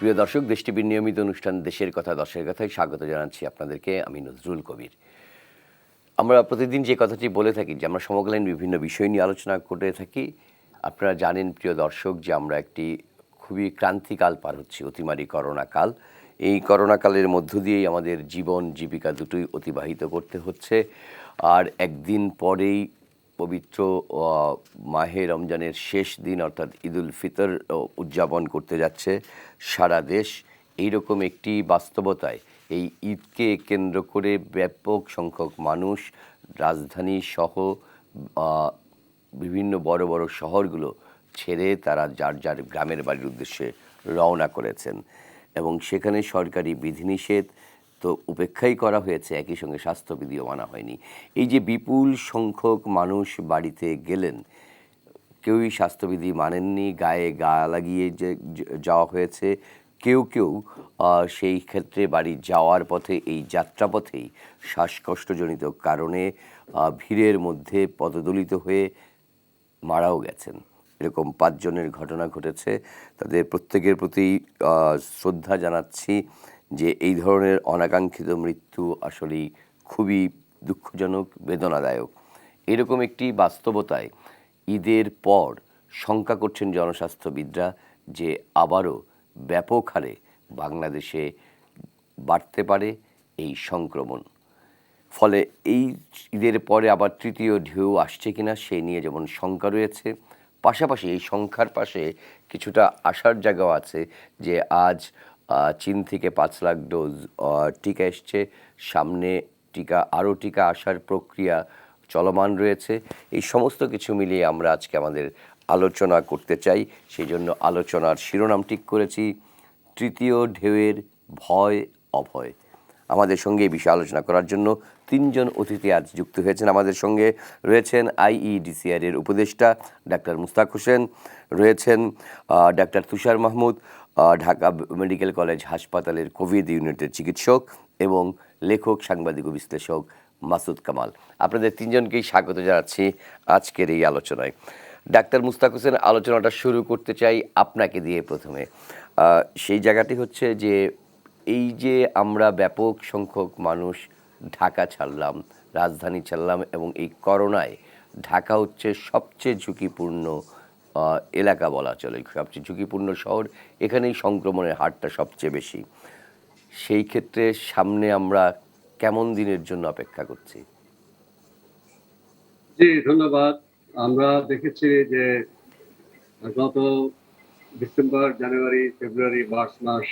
প্রিয় দর্শক, দেশ টিভির নিয়মিত অনুষ্ঠান দেশের কথা দশের কথায় স্বাগত জানাচ্ছি আপনাদেরকে। আমি নজরুল কবির। আমরা প্রতিদিন যে কথাটি বলে থাকি যে আমরা সমকালীন বিভিন্ন বিষয় নিয়ে আলোচনা করে থাকি। আপনারা জানেন প্রিয় দর্শক যে আমরা একটি খুবই ক্রান্তিকাল পার হচ্ছি, অতিমারী করোনা কাল। এই করোনা কালের মধ্য দিয়েই আমাদের জীবন জীবিকা দুটোই অতিবাহিত করতে হচ্ছে। আর একদিন পরেই পবিত্র মাহে রমজানের শেষ দিন অর্থাৎ ঈদুল ফিতর উদযাপন করতে যাচ্ছে সারা দেশ। এইরকম একটি বাস্তবতায় এই ঈদকে কেন্দ্র করে ব্যাপক সংখ্যক মানুষ রাজধানী সহ বিভিন্ন বড় বড় শহরগুলো ছেড়ে তারা যার যার গ্রামের বাড়ির উদ্দেশ্যে রওনা করেছেন এবং সেখানে সরকারি বিধিনিষেধ তো উপেক্ষাই করা হয়েছে, একই সঙ্গে স্বাস্থ্যবিধিও মানা হয়নি। এই যে বিপুল সংখ্যক মানুষ বাড়িতে গেলেন, কেউই স্বাস্থ্যবিধি মানেননি, গায়ে গা লাগিয়ে যে যাওয়া হয়েছে। কেউ কেউ সেই ক্ষেত্রে বাড়ি যাওয়ার পথে এই যাত্রাপথেই শ্বাসকষ্টজনিত কারণে ভিড়ের মধ্যে পদদলিত হয়ে মারাও গেছেন। এরকম 5 জনের ঘটনা ঘটেছে। তাদের প্রত্যেকের প্রতি শ্রদ্ধা জানাচ্ছি যে এই ধরনের অনাকাঙ্ক্ষিত মৃত্যু আসলেই খুবই দুঃখজনক, বেদনাদায়ক। এরকম একটি বাস্তবতায় ঈদের পর শঙ্কা করছেন জনস্বাস্থ্যবিদরা যে আবারও ব্যাপক হারে বাংলাদেশে বাড়তে পারে এই সংক্রমণ। ফলে এই ঈদের পরে আবার তৃতীয় ঢেউ আসছে কিনা সেই নিয়ে যেমন শঙ্কা রয়েছে, পাশাপাশি এই সংখ্যার পাশে কিছুটা আশার জায়গাও আছে যে আজ চীন থেকে 5 লাখ ডোজ টিকা এসছে, সামনে আরও টিকা আসার প্রক্রিয়া চলমান রয়েছে। এই সমস্ত কিছু মিলিয়ে আমরা আজকে আমাদের আলোচনা করতে চাই। সেই জন্য আলোচনার শিরোনাম ঠিক করেছি তৃতীয় ঢেউয়ের ভয় অভয়। আমাদের সঙ্গে এই বিষয়ে আলোচনা করার জন্য 3 জন অতিথি আজ যুক্ত হয়েছেন। আমাদের সঙ্গে রয়েছেন IEDCR এর উপদেষ্টা ডাক্তার মুস্তাক হোসেন, রয়েছেন ডাক্তার তুষার মাহমুদ, ঢাকা মেডিকেল কলেজ হাসপাতালের কোভিড ইউনিটের চিকিৎসক, এবং লেখক, সাংবাদিক ও বিশ্লেষক মাসুদ কামাল। আপনাদের 3 জনকেই স্বাগত জানাচ্ছি আজকের এই আলোচনায়। ডাক্তার মুস্তাক হোসেন, আলোচনাটা শুরু করতে চাই আপনাকে দিয়ে প্রথমে। সেই জায়গাটি হচ্ছে যে এই যে আমরা ব্যাপক সংখ্যক মানুষ ঢাকা ছাড়লাম, রাজধানী ছাড়লাম, এবং এই করোনায় ঢাকা হচ্ছে সবচেয়ে ঝুঁকিপূর্ণ এলাকা বলা চলে, সবচেয়ে ঝুঁকিপূর্ণ শহর। এখানেই সংক্রমণের হারটা সবচেয়ে বেশি। সেই ক্ষেত্রে সামনে আমরা কেমন দিনের জন্য অপেক্ষা করছি? জি, ধন্যবাদ। আমরা দেখেছি যে গত ডিসেম্বর, জানুয়ারি, ফেব্রুয়ারি, মার্চ মাস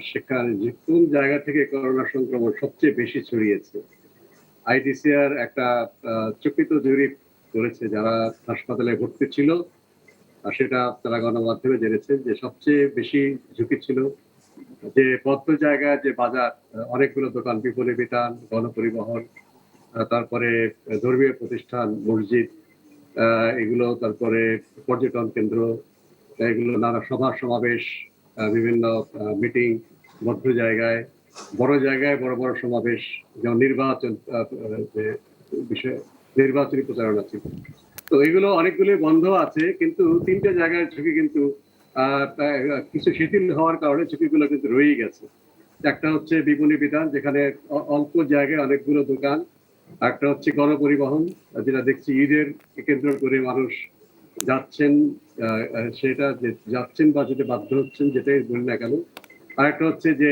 সেখানে যে কোন জায়গা থেকে করোনা সংক্রমণ সবচেয়ে বেশি ছড়িয়েছে। IDCR একটা চকিত জরিপ করেছে যারা হাসপাতালে ভর্তি ছিল, সেটা তারা গণমাধ্যমে জেনেছে যে সবচেয়ে বেশি ঝুঁকি ছিল যে বদ্ধ জায়গায়, যে বাজার, অনেকগুলো দোকান, বিপণী বিতান, গণপরিবহন, তারপরে ধর্মীয় প্রতিষ্ঠান, মসজিদ, এগুলো, তারপরে পর্যটন কেন্দ্র, এগুলো, নানা সভা সমাবেশ, বিভিন্ন মিটিং, বদ্ধ জায়গায়, বড় জায়গায় বড় বড় সমাবেশ, যেমন নির্বাচন, বিষয়ে নির্বাচনী প্রচারণা ছিল। তো এগুলো অনেকগুলো বন্ধ আছে, কিন্তু 3টে জায়গায় ঝুঁকি কিন্তু কিছু শিথিল হওয়ার কারণে ঝুঁকিগুলো কিন্তু রয়েই গেছে। একটা হচ্ছে বিপণী বিতান, যেখানে অল্প জায়গায় অনেকগুলো দোকান। একটা হচ্ছে গণপরিবহন, যেটা দেখছি ঈদের কেন্দ্র করে মানুষ যাচ্ছেন, সেটা যে যাচ্ছেন বা যেতে বাধ্য হচ্ছেন, যেটাই বলি না কেন। আরেকটা হচ্ছে যে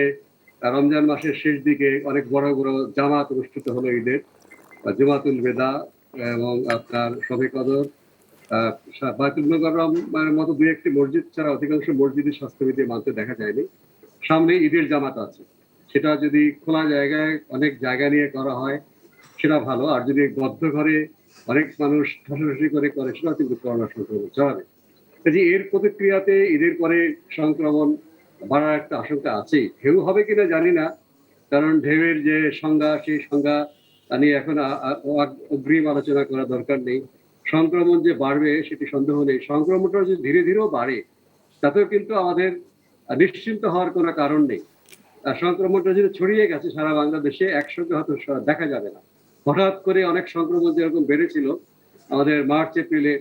রমজান মাসের শেষ দিকে অনেক বড় বড় জামাত অনুষ্ঠিত হলো ঈদের, জুমাতুল বেদা এবং আপনার শবে কদর, বায়তুল মুকাররমের মতো 2-1টি মসজিদ ছাড়া অধিকাংশ মসজিদের স্বাস্থ্যবিধি মানতে দেখা যায়নি। সামনে ঈদের জামাত আছে, সেটা যদি খোলা জায়গায় অনেক জায়গা নিয়ে করা হয় সেটা ভালো। আর যদি বদ্ধ ঘরে অনেক মানুষ ঠাসাঠাসি করে সেটা কিন্তু করোনা সংক্রমণ ছড়াবে। কাজে এর প্রতিক্রিয়াতে ঈদের পরে সংক্রমণ বাড়ার একটা আশঙ্কা আছে। ঢেউ হবে কিনা জানি না, কারণ ঢেউয়ের যে সংজ্ঞা, সেই সংজ্ঞা নিয়ে এখন অগ্রিম আলোচনা করা দরকার নেই। সংক্রমণ যে বাড়বে সেটি সন্দেহ নেই। সংক্রমণটা যদি ধীরে ধীরেও বাড়ে, তাতেও কিন্তু আমাদের নিশ্চিন্ত হওয়ার কোনো কারণ নেই। সংক্রমণটা যদি ছড়িয়ে গেছে সারা বাংলাদেশে, একসঙ্গে হয়তো দেখা যাবে না। হঠাৎ করে অনেক সংক্রমণ যেরকম বেড়েছিল আমাদের মার্চ এপ্রিলে,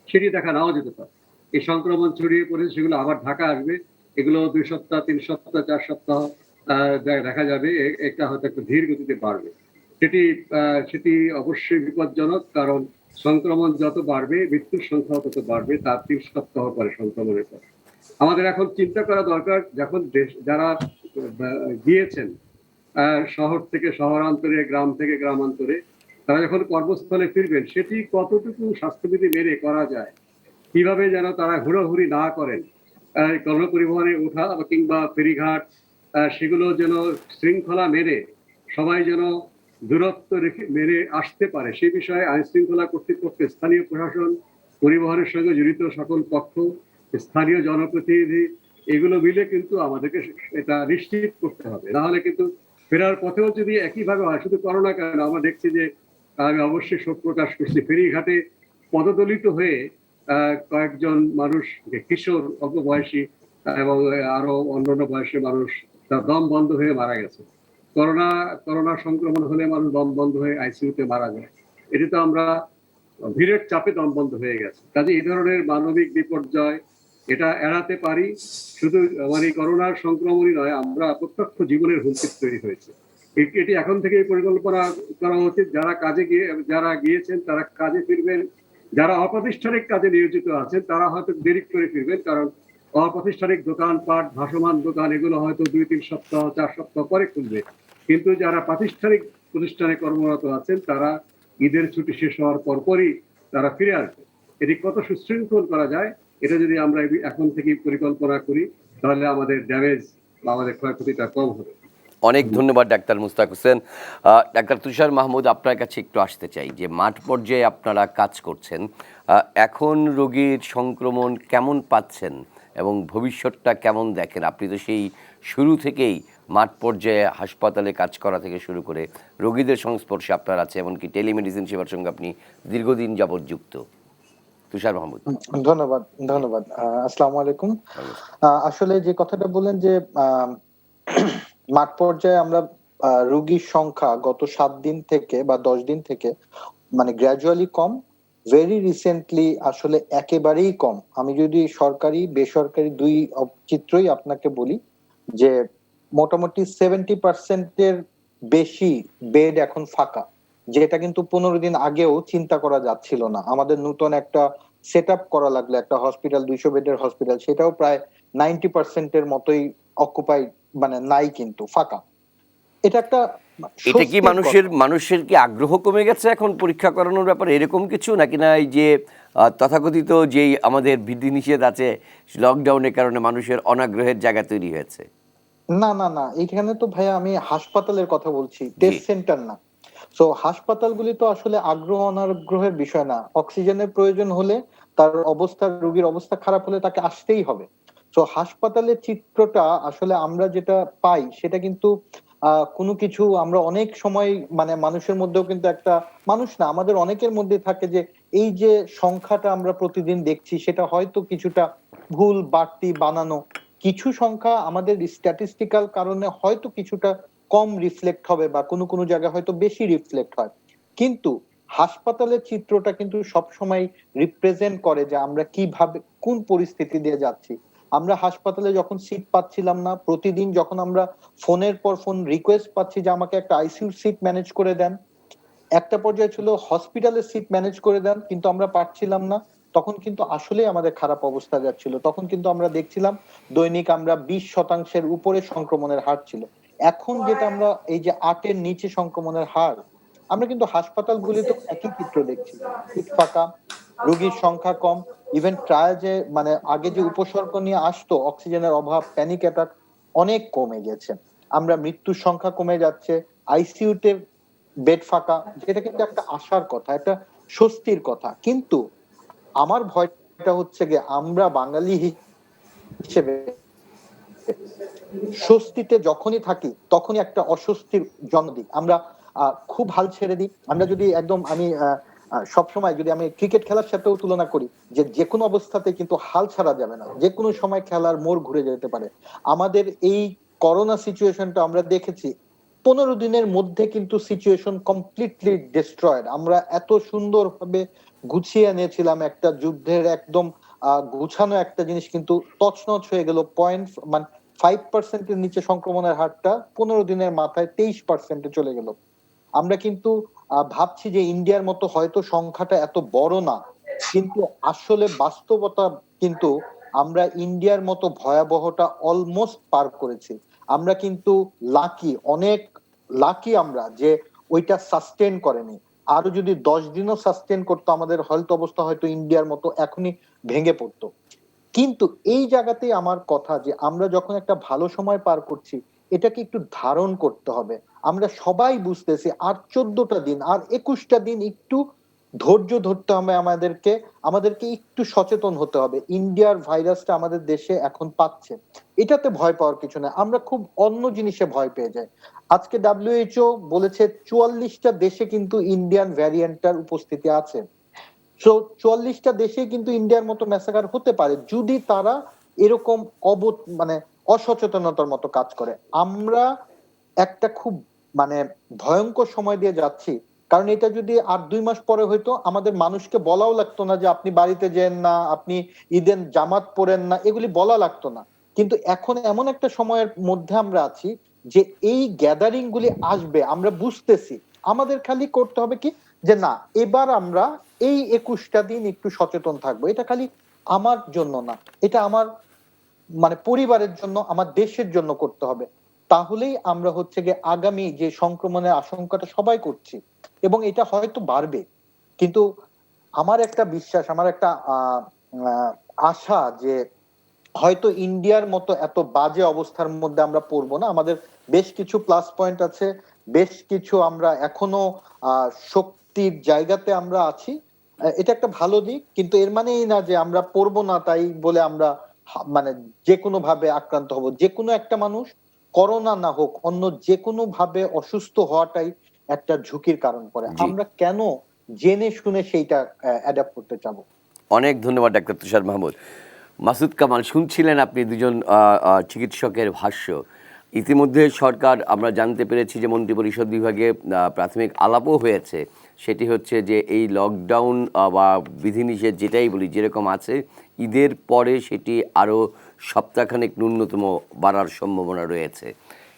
সেটি দেখা নাও যেতে পারে। এই সংক্রমণ ছড়িয়ে পড়ে সেগুলো আবার ঢাকা আসবে, এগুলো 2 সপ্তাহ, 3 সপ্তাহ, 4 সপ্তাহ দেখা যাবে। এটা হয়তো একটু ধীর গতিতে বাড়বে। সেটি অবশ্যই বিপজ্জনক, কারণ সংক্রমণ যত বাড়বে মৃত্যুর সংখ্যাও তত বাড়বে তার 3 সপ্তাহ পরে, সংক্রমণের পর। আমাদের এখন চিন্তা করা দরকার, যখন যারা গিয়েছেন শহর থেকে শহরান্তরে, গ্রাম থেকে গ্রামান্তরে, তারা যখন কর্মস্থলে ফিরবেন সেটি কতটুকু স্বাস্থ্যবিধি মেনে করা যায়, কিভাবে যেন তারা হুড়োহুড়ি না করেন। গণপরিবহনে ওঠা কিংবা ফেরিঘাট, সেগুলো যেন শৃঙ্খলা মেনে সবাই যেন দূরত্ব রেখে মেনে আসতে পারে, সেই বিষয়ে আইন শৃঙ্খলা কর্তৃপক্ষ, স্থানীয় প্রশাসন, পরিবহনের সঙ্গে জড়িত সকল পক্ষ, স্থানীয় জনপ্রতিনিধি, এগুলো মিলে কিন্তু আমাদেরকে এটা নিশ্চিত করতে হবে। নাহলে কিন্তু ফেরার পথেও যদি একইভাবে হয়, শুধু করোনা কেন, আমরা দেখছি যে, আমি অবশ্যই শোক প্রকাশ করছি, ফেরিঘাটে পদদলিত হয়ে কয়েকজন মানুষ, কিশোর, অল্প বয়সী এবং আরো অন্যান্য বয়সী মানুষ, তার দম বন্ধ হয়ে মারা গেছে। করোনা সংক্রমণ হলে মানুষ দম বন্ধ হয়ে আইসিইউতে মারা যায়। এটি তো আমরা ভিড়ের চাপে দম বন্ধ হয়ে গেছে। কাজে এই ধরনের মানবিক বিপর্যয় এটা এড়াতে পারি, শুধু মানে করোনার সংক্রমণই নয়, আমরা প্রত্যক্ষ জীবনের হুমকি তৈরি হয়েছে। এটি এখন থেকেই পরিকল্পনা করা উচিত। যারা গিয়েছেন তারা কাজে ফিরবেন। যারা অপ্রাতিষ্ঠানিক কাজে নিয়োজিত আছেন তারা হয়তো দেরি করে ফিরবেন, কারণ অপ্রাতিষ্ঠানিক দোকানপাট, ভাসমান দোকান, এগুলো হয়তো 2-3 সপ্তাহ, 4 সপ্তাহ পরে খুলবে। কিন্তু যারা প্রাতিষ্ঠানিক প্রতিষ্ঠানে কর্মরত আছেন তারা ঈদের ছুটি শেষ হওয়ার পরপরই তারা ফিরে আসবে। এটি কত সুশৃঙ্খল করা যায়, এটা যদি আমরা এখন থেকেই পরিকল্পনা করি, তাহলে আমাদের ড্যামেজ বা আমাদের ক্ষয়ক্ষতিটা কম হবে। অনেক ধন্যবাদ ডাক্তার মুস্তাক হোসেন। ডাক্তার তুষার মাহমুদ, আপনার কাছে একটু আসতে চাই যে মাঠ পর্যায়ে আপনারা কাজ করছেন, এখন রোগীর সংক্রমণ কেমন পাচ্ছেন এবং ভবিষ্যৎটা কেমন দেখেন? আপনি তো সেই শুরু থেকেই মাঠ পর্যায়ে হাসপাতালে কাজ করা থেকে শুরু করে রোগীদের সংস্পর্শে আপনার আছে, এমনকি টেলিমেডিসিন সেবার সঙ্গে আপনি দীর্ঘদিন যাবৎ যুক্ত। তুষার মাহমুদ। ধন্যবাদ, ধন্যবাদ। আসসালামু আলাইকুম। আসলে যে কথাটা বললেন যে মাঠ পর্যায়ে আমরা রোগীর সংখ্যা গত 7 দিন থেকে বা 10 দিন থেকে মানে গ্র্যাজুয়ালি কম, ভেরি রিসেন্টলি আসলে একেবারেই কম। আমি যদি সরকারি বেসরকারি দুই চিত্রই আপনাকে বলি যে মোটামুটি 70% এর বেশি বেড এখন ফাঁকা, যেটা কিন্তু 15 দিন আগেও চিন্তা করা যাচ্ছিল না। আমাদের নতুন একটা সেট আপ করা লাগলো, একটা হসপিটাল, 200 বেডের হসপিটাল, সেটাও প্রায় 90% এর মতোই অকুপাইড, মানে নাই, কিন্তু ফাঁকা। এটা একটা এটা কি স্বস্তির কথা। মানুষের কি আগ্রহ কমে গেছে এখন পরীক্ষা করানোর ব্যাপারে, এরকম কিছু নাকি? না এই যে তথাকথিত যেই আমাদের বিধিনিষেধ আছে লকডাউনের কারণে মানুষের অনাগ্রহের জায়গা তৈরি হয়েছে? না, না, না, এখানে তো ভাইয়া আমি হাসপাতালের কথা বলছি, জি। টেস্ট সেন্টার না। সো হাসপাতালগুলি তো আসলে আগ্রহ অনাগ্রহের বিষয় না। অক্সিজেনের প্রয়োজন হলে, তার অবস্থা, রোগীর অবস্থা খারাপ হলে তাকে আসতেই হবে। সো হাসপাতালের চিত্রটা আসলে আমরা যেটা পাই সেটা কিন্তু কোনো কিছু আমরা অনেক সময় মানে মানুষের মধ্যেও কিন্তু একটা, মানুষ না, আমাদের অনেকের মধ্যে থাকে যে এই যে সংখ্যাটা আমরা প্রতিদিন দেখছি সেটা হয়তো কিছুটা ভুল, বাড়তি, বানানো। কিছু সংখ্যা আমাদের স্ট্যাটিস্টিক্যাল কারণে হয়তো কিছুটা কম রিফ্লেক্ট হবে বা কোনো কোনো জায়গায় হয়তো বেশি রিফ্লেক্ট হয়, কিন্তু হাসপাতালের চিত্রটা কিন্তু সবসময় রিপ্রেজেন্ট করে যে আমরা কিভাবে, কোন পরিস্থিতি দিয়ে যাচ্ছি। আমরা হাসপাতালে যখন সিট পাচ্ছিলাম না, প্রতিদিন যখন আমরা ফোনের পর ফোন রিকোয়েস্ট পাচ্ছি যে আমাকে একটা আইসিইউ সিট ম্যানেজ করে দেন, একটা পর্যায়ে ছিল হসপিটালের সিট ম্যানেজ করে দেন, কিন্তু আমরা পারছিলাম না। তখন কিন্তু আসলেই আমাদের খারাপ অবস্থা যাচ্ছিল। তখন কিন্তু আমরা দেখছিলাম দৈনিক আমরা 20% উপরে সংক্রমণের হার ছিল। এখন যেটা আমরা এই যে 8 এর নিচে সংক্রমণের হার, আমরা কিন্তু হাসপাতালগুলিতেও একই চিত্র দেখছি। সিট ফাঁকা, রোগীর সংখ্যা কম, ইভেন ট্রায়াজে মানে আগে যে উপসর্গ নিয়ে আসতো অক্সিজেনের অভাব, প্যানিক অ্যাটাক, অনেক কমে গেছে। আমরা মৃত্যুর সংখ্যা কমে যাচ্ছে, আইসিইউতে বেড ফাঁকা, যেটা কিন্তু একটা আশার কথা, একটা স্বস্তির কথা। কিন্তু আমার ভয়টা হচ্ছে গিয়ে আমরা বাঙালি হিসেবে স্বস্তিতে যখনই থাকি তখনই একটা অস্বস্তির জন্ম দিই আমরা। খুব হাল ছেড়ে দিই আমরা। যদি একদম আমি সবসময় যদি আমি ক্রিকেট খেলার সাথেও তুলনা করি, যে যে কোনো অবস্থাতে কিন্তু হাল ছাড়া যাবে না, যে কোনো সময় খেলার মোড় ঘুরে যেতে পারে। আমাদের এই করোনা সিচুয়েশনটা আমরা দেখেছি 15 দিনের মধ্যে কিন্তু সিচুয়েশন কমপ্লিটলি ডিস্ট্রয়েড। আমরা এত সুন্দরভাবে গুছিয়ে নিয়েছিলাম একটা যুদ্ধের একদম গুছানো একটা জিনিস কিন্তু তছনছ হয়ে গেল। পয়েন্ট মানে 5% নিচে সংক্রমণের হারটা 15 দিনের মাথায় 23% চলে গেল। আমরা কিন্তু ভাবছি যে ইন্ডিয়ার মতো হয়তো সংখ্যাটা এত বড় না, কিন্তু আসলে বাস্তবতা কিন্তু আমরা ইন্ডিয়ার মতো ভয়াবহটা অলমোস্ট পার করেছি। আমরা কিন্তু অনেক লাকি আমরা যে ওইটা সাস্টেন করেনি। আরো যদি 10 দিনও সাস্টেন করতো আমাদের হেলথ অবস্থা হয়তো ইন্ডিয়ার মতো এখনই ভেঙে পড়তো। কিন্তু এই জায়গাতেই আমার কথা যে আমরা যখন একটা ভালো সময় পার করছি, এটাকে একটু ধারণ করতে হবে। আমরা সবাই বুঝতেছি আর 14টা দিন আর 21টা দিন একটু ধৈর্য ধরতে হবে আমাদেরকে। আমাদেরকে একটু সচেতন হতে হবে। ইন্ডিয়ার ভাইরাসটা আমাদের দেশে এখন পাচ্ছে, এটাতে ভয় পাওয়ার কিছু না। আমরা খুব অন্য জিনিসে ভয় পেয়ে যাই। আজকে WHO বলেছে 44টা দেশে কিন্তু ইন্ডিয়ান ভ্যারিয়েন্টটার উপস্থিতি আছে। সো 44টা দেশে কিন্তু ইন্ডিয়ার মতো ম্যাসাকার হতে পারে যদি তারা এরকম মানে অসচেতনতার মতো কাজ করে। আমরা একটা খুব মানে ভয়ঙ্কর সময় দিয়ে যাচ্ছি। কারণ এটা যদি আর 2 মাস পরে হইতো, আমাদের মানুষকে বলাও লাগতো না যে আপনি বাড়িতে যেন না, আপনি ঈদের জামাত পড়েন না, এগুলি বলা লাগতো না। কিন্তু এখন এমন একটা সময়ের মধ্যে আমরা আছি যে এই গ্যাদারিং গুলি আসবে, আমরা বুঝতেছি। আমাদের খালি করতে হবে কি যে না, এবার আমরা এই 21টা দিন একটু সচেতন থাকবো। এটা খালি আমার জন্য না, এটা আমার মানে পরিবারের জন্য, আমার দেশের জন্য করতে হবে। তাহলেই আমরা হচ্ছে গিয়ে আগামী যে সংক্রমণের আশঙ্কাটা সবাই করছি, এবং এটা হয়তো বাড়বে, কিন্তু আমার একটা বিশ্বাস, আমার একটা আশা যে হয়তো ইন্ডিয়ার মতো এত বাজে অবস্থার মধ্যে আমরা পড়বো না। আমাদের বেশ কিছু প্লাস পয়েন্ট আছে, বেশ কিছু আমরা এখনো শক্তির জায়গাতে আমরা আছি। এটা একটা ভালো দিক, কিন্তু এর মানেই না যে আমরা পড়বো না তাই বলে আমরা মানে যে কোনো ভাবে আক্রান্ত হব। যে কোনো একটা মানুষ, করোনা না হোক অন্য যে কোনো ভাবে অসুস্থ হওয়াটাই একটা ঝুঁকির কারণ পড়ে। জি, আমরা কেন জেনে শুনে সেইটা অ্যাডাপ্ট করতে চাবো? অনেক ধন্যবাদ ডাক্তার তুষার মাহমুদ। মাসুদ কামাল, শুনছিলেন আপনি দুজন চিকিৎসকের ভাষ্য। ইতিমধ্যে সরকার, আমরা জানতে পেরেছি যে মন্ত্রিপরিষদ বিভাগে প্রাথমিক আলাপও হয়েছে। সেটি হচ্ছে যে এই লকডাউন বা বিধিনিষেধ যেটাই বলি যেরকম আছে, ঈদের পরে সেটি আরও সপ্তাহখানেক ন্যূনতম বাড়ার সম্ভাবনা রয়েছে।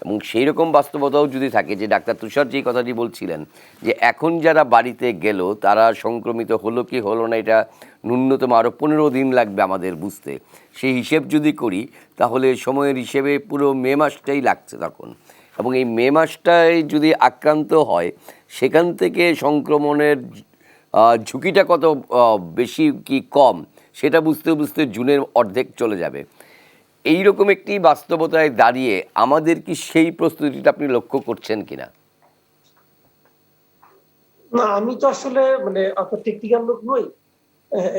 এবং সেই রকম বাস্তবতাও যদি থাকে, যে ডাক্তার তুষার যেই কথাটি বলছিলেন যে এখন যারা বাড়িতে গেল তারা সংক্রমিত হলো কি হলো না, এটা ন্যূনতম আরও 15 দিন লাগবে আমাদের বুঝতে। সেই হিসেব যদি করি তাহলে সময়ের হিসেবে পুরো মে মাসটাই লাগছে তখন। এবং এই মে মাসটায় যদি আক্রান্ত হয়, সেখান থেকে সংক্রমণের ঝুঁকিটা কত বেশি কি কম, সেটা বুঝতে বুঝতে জুনের অর্ধেক চলে যাবে। এই রকম একটি বাস্তবতায় দাঁড়িয়ে আমাদের কি সেই প্রস্তুতিটা আপনি লক্ষ্য করছেন কিনা? না, আমি তো আসলে মানে অত টেকনিক্যাল লোক নই।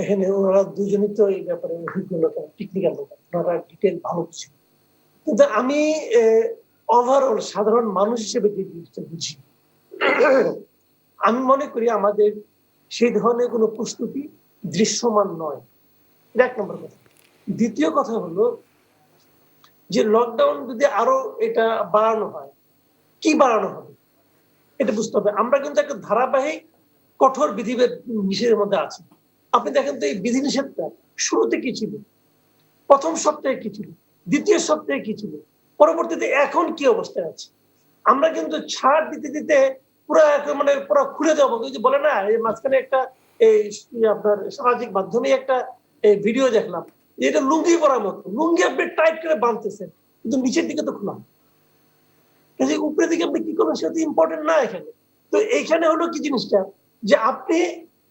এখানে ওনারা দুজনই তো এই ব্যাপারে অভিজ্ঞতা, টেকনিক্যাল লোক, ওনারা ডিটেল ভালো কিছু। কিন্তু আমি ওভারঅল সাধারণ মানুষ হিসেবে যে জিনিসটা বুঝি, আমি মনে করি আমাদের সেই ধরনের কোনো প্রস্তুতি দৃশ্যমান নয়। এটা 1 নম্বর কথা। দ্বিতীয় কথা হলো যে লকডাউন যদি আরো এটা বাড়ানো হয়, কি বাড়ানো হবে এটা বুঝতে হবে। আমরা কিন্তু একটা ধারাবাহিক কঠোর বিধি নিষেধের মধ্যে আছি। আপনি দেখেন তো এই বিধিনিষেধটা শুরুতে কি ছিল, প্রথম সপ্তাহে কি ছিল, দ্বিতীয় সপ্তাহে কি ছিল, পরবর্তীতে এখন কি অবস্থায় আছে। আমরা কিন্তু ছাড় দিতে দিতে পুরো মানে পুরো খুলে দেবো। যদি বলে না, এই মাঝখানে একটা এই আপনার সামাজিক মাধ্যমে একটা ভিডিও দেখলাম, এটা লুঙ্গি পরার মতো, লুঙ্গি আপনি টাইট করে বাঁধতেছেন কিন্তু নিচের দিকে তো খোলা, উপরের দিকে আপনি কি করবেন সেটা তো ইম্পর্টেন্ট না এখানে। তো এইখানে হলো কি জিনিসটা, যে আপনি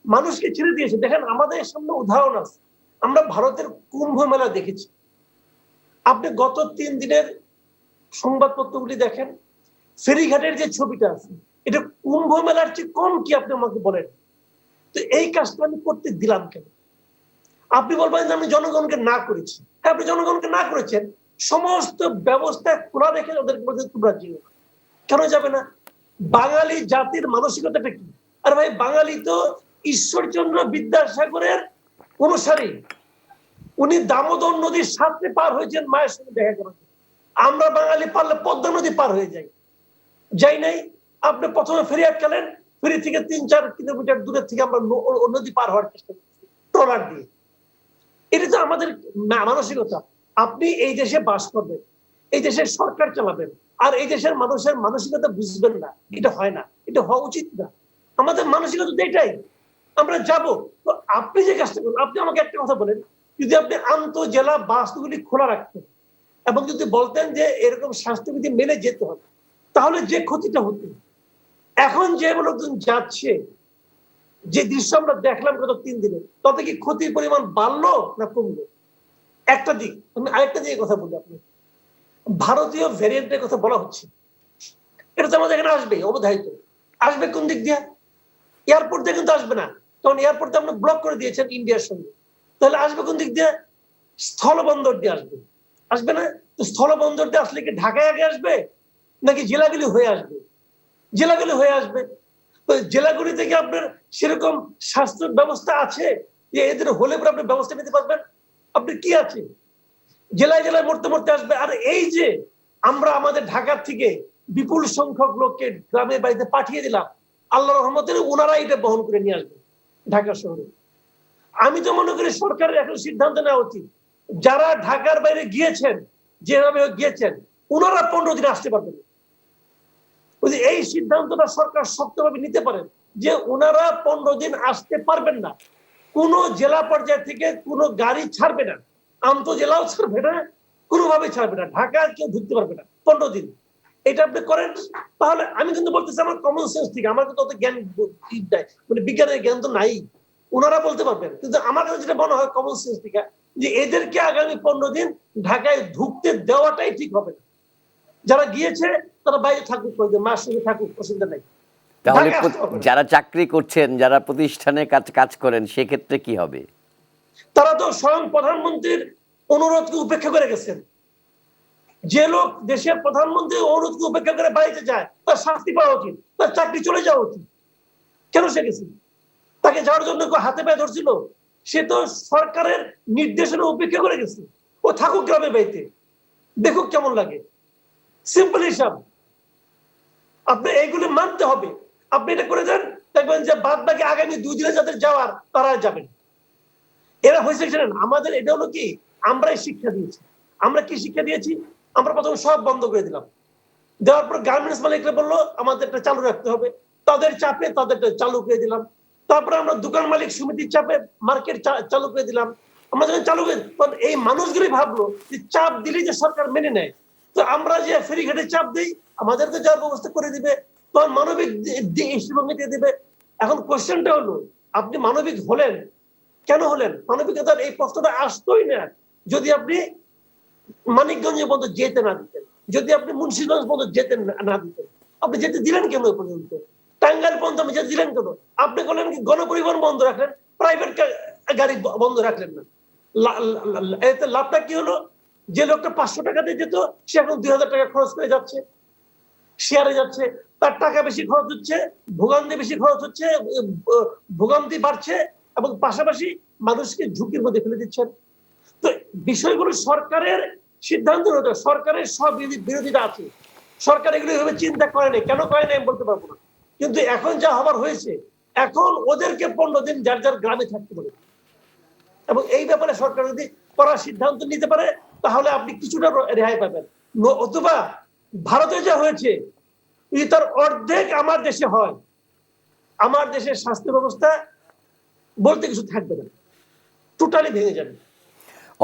মানুষকে ছেড়ে দিয়েছেন। দেখেন আমাদের সামনে উদাহরণ আছে, আমরা ভারতের কুম্ভ মেলা দেখেছি। আপনি গত 3 দিনের সংবাদপত্রগুলি দেখেন, ফেরিঘাটের যে ছবিটা আছে, এটা কুম্ভ মেলার চেয়ে কম কি আপনি আমাকে বলেন? তো এই কাজটা আমি করতে দিলাম কেন? আপনি বলবেন যে আমি জনগণকে না করেছি। হ্যাঁ, আপনি জনগণকে না করেছেন, সমস্ত ব্যবস্থা খোলা রেখে ওদের মধ্যে তোমরা যেও, কেন যাবে না? বাঙালি জাতির মানসিকতাটা কি? আর ভাই, বাঙালি তো ঈশ্বরচন্দ্র বিদ্যাসাগরের অনুসারী। উনি দামোদর নদীর সাথে পার হয়েছেন মায়ের সঙ্গে দেখা করার। আমরা বাঙালি পারলে পদ্মা নদী পার হয়ে যাই, যাই নাই। আপনি প্রথমে ফেরি আটকালেন, ফেরি থেকে 3-4 কিলোমিটার দূরের থেকে আমরা নদী পার হওয়ার চেষ্টা করছি ট্রলার দিয়ে। এটা তো আমাদের মানসিকতা। আপনি এই দেশে বাস করবেন, এই দেশের সরকার চালাবেন, আর এই দেশের মানুষের মানসিকতা বুঝবেন না, এটা হয় না, এটা হওয়া উচিত না। আমাদের মানসিকতা তো এটাই, আমরা যাব। তো আপনি যে কাজটা করুন, আপনি আমাকে একটা কথা বলেন, যদি আপনি আন্তঃজেলা বাসগুলি খোলা রাখতেন এবং যদি বলতেন যে এরকম স্বাস্থ্যবিধি মেনে যেতে হবে, তাহলে যে ক্ষতিটা হতো, এখন যে লোকজন যাচ্ছে, যে দৃশ্য আমরা দেখলাম গত 3 দিনে, তাতে কি ক্ষতির পরিমাণ বাড়লো না কমলো? একটা দিক। আমি আরেকটা দিকে কথা বলি, আপনি ভারতীয় ভ্যারিয়েন্টের কথা বলা হচ্ছে, এটা তো আমাদের এখানে আসবে অবধারিত। আসবে কোন দিক দিয়ে? এয়ারপোর্ট দিয়ে কিন্তু আসবে না, কারণ এয়ারপোর্ট আপনি ব্লক করে দিয়েছেন ইন্ডিয়ার সঙ্গে। তাহলে আসবে কোন দিক দিয়ে? স্থলবন্দর দিয়ে আসবে। আসবে না? তো স্থলবন্দর দিয়ে আসলে কি ঢাকায় আগে আসবে নাকি জেলাগুলি হয়ে আসবে? জেলাগুলি হয়ে আসবে। তো জেলাগুলি থেকে আপনার সেরকম স্বাস্থ্য ব্যবস্থা আছে যে এদের হলে পরে আপনি ব্যবস্থা নিতে পারবেন? আপনি কি আছে? জেলায় জেলায় মরতে মরতে আসবে। আর এই যে আমরা আমাদের ঢাকার থেকে বিপুল সংখ্যক লোককে গ্রামের বাড়িতে পাঠিয়ে দিলাম, আল্লাহর রহমতের ওনারা এটা বহন করে নিয়ে আসবে ঢাকা শহরে। আমি তো মনে করি সরকারের এখন সিদ্ধান্ত নেওয়া উচিত, যারা ঢাকার বাইরে গিয়েছেন, যেভাবে গিয়েছেন, ওনারা 15 দিন আসতে পারবেন। এই সিদ্ধান্তটা সরকার শক্তভাবে নিতে পারেন যে ওনারা 15 দিন আসতে পারবেন না। কোন জেলা পর্যায় থেকে কোনো গাড়ি ছাড়বে না, আন্তঃজেলাও ছাড়বে না, কোনোভাবে ছাড়বে না, ঢাকা কেউ ঢুকতে পারবে না 15 দিন। এটা আপনি করেন, তাহলে আমি কিন্তু বলতেছি আমার কমন সেন্স থেকে, আমার কিন্তু অত জ্ঞান মানে বিজ্ঞানের জ্ঞান তো নাই, ওনারা বলতে পারবেন, কিন্তু আমার কাছে যেটা মনে হয় কমন সেন্স থেকে, যে এদেরকে আগামী 15 দিন ঢাকায় ঢুকতে দেওয়াটাই ঠিক হবে না। যারা গিয়েছে তারা বাইরে থাকুক, মার সঙ্গে থাকুক, অসুবিধা নাই। তাহলে ঢাকায় আসতে হবে না। যারা চাকরি করছেন, যারা প্রতিষ্ঠানে কাজ করেন, সেক্ষেত্রে কি হবে? তারা তো স্বয়ং প্রধানমন্ত্রীর অনুরোধকে উপেক্ষা করে গেছেন। যে লোক দেশের প্রধানমন্ত্রীর অনুরোধকে উপেক্ষা করে বাড়িতে যায়, তার শাস্তি পাওয়া উচিত, তার চাকরি চলে যাওয়া উচিত। কেন সে গেছে? তাকে যাওয়ার জন্য কেউ হাতে পায়ে ধরছিল? সে তো সরকারের নির্দেশনা উপেক্ষা করে গেছে। ও থাকুক গ্রামের বাড়িতে, দেখুক কেমন লাগে। সিম্পল হিসাব। আপনি এইগুলি মানতে হবে। আপনি এটা করে দেন, দেখবেন যে বাদ বাকি আগামী 2 দিনে যাদের যাওয়ার তারা যাবেন। এরা হয়েছে জানেন, আমাদের এটা হলো কি, আমরাই শিক্ষা দিয়েছি। আমরা কি শিক্ষা দিয়েছি? আমরা প্রথমে সব বন্ধ করে দিলাম, দেওয়ার পর গার্মেন্টস মালিকরা বললো আমাদেরটা চালু রাখতে হবে, তাদের চাপে তাদেরটা চালু করে দিলাম। তারপরে আমরা দোকান মালিক সমিতির চাপে মার্কেট চালু করে দিলাম। আমরা যখন চালু করে, এই মানুষগুলি ভাবলো যে চাপ দিলেই যে সরকার মেনে নেয়, তো আমরা যে ফেরিঘাটে চাপ দিই, আমাদেরকে যাওয়ার ব্যবস্থা করে দিবে, তখন মানবিক দৃষ্টিভঙ্গিতে দিবে। এখন কোশ্চেনটা হলো, আপনি মানবিক হলেন কেন হলেন? মানবিকতার এই প্রশ্নটা আসতোই না যদি আপনি মানিকগঞ্জ পর্যন্ত যেতে না দিতেন, যদি আপনি মুন্সিগঞ্জ পর্যন্ত যেতে না দিতেন। আপনি যেতে দিলেন কেন ওই পর্যন্ত? টাঙ্গাইল পর্যন্ত আপনি যেতে দিলেন কেন? আপনি করলেন কি, গণপরিবহন বন্ধ রাখলেন, প্রাইভেট গাড়ি বন্ধ রাখলেন না। এতে লাভটা কি হলো? যে লোকটা 500 টাকা দিয়ে যেত, সে এখন 2000 টাকা খরচ করে যাচ্ছে, শেয়ারে যাচ্ছে, তার টাকা বেশি খরচ হচ্ছে, ভোগান্তি বেশি খরচ হচ্ছে, ভোগান্তি বাড়ছে, এবং পাশাপাশি মানুষকে ঝুঁকির মধ্যে ফেলে দিচ্ছেন। তো বিষয়গুলো সরকারের সিদ্ধান্ত হতো, সরকারের সব বিরোধীরা আছে, সরকার এগুলো এভাবে চিন্তা করে নাই। কেন করে নাই আমি বলতে পারবো না, কিন্তু এখন যা হবার হয়েছে, এখন ওদেরকে 15 দিন যার যার গ্রামে থাকতে হবে। এবং এই ব্যাপারে সরকার যদি করার সিদ্ধান্ত নিতে পারে, তাহলে আপনি কিছুটা রেহাই পাবেন। অথবা ভারতে যা হয়েছে, যদি তার অর্ধেক আমার দেশে হয়, আমার দেশের স্বাস্থ্য ব্যবস্থা বলতে কিছু থাকবে না, টোটালি ভেঙে যাবে।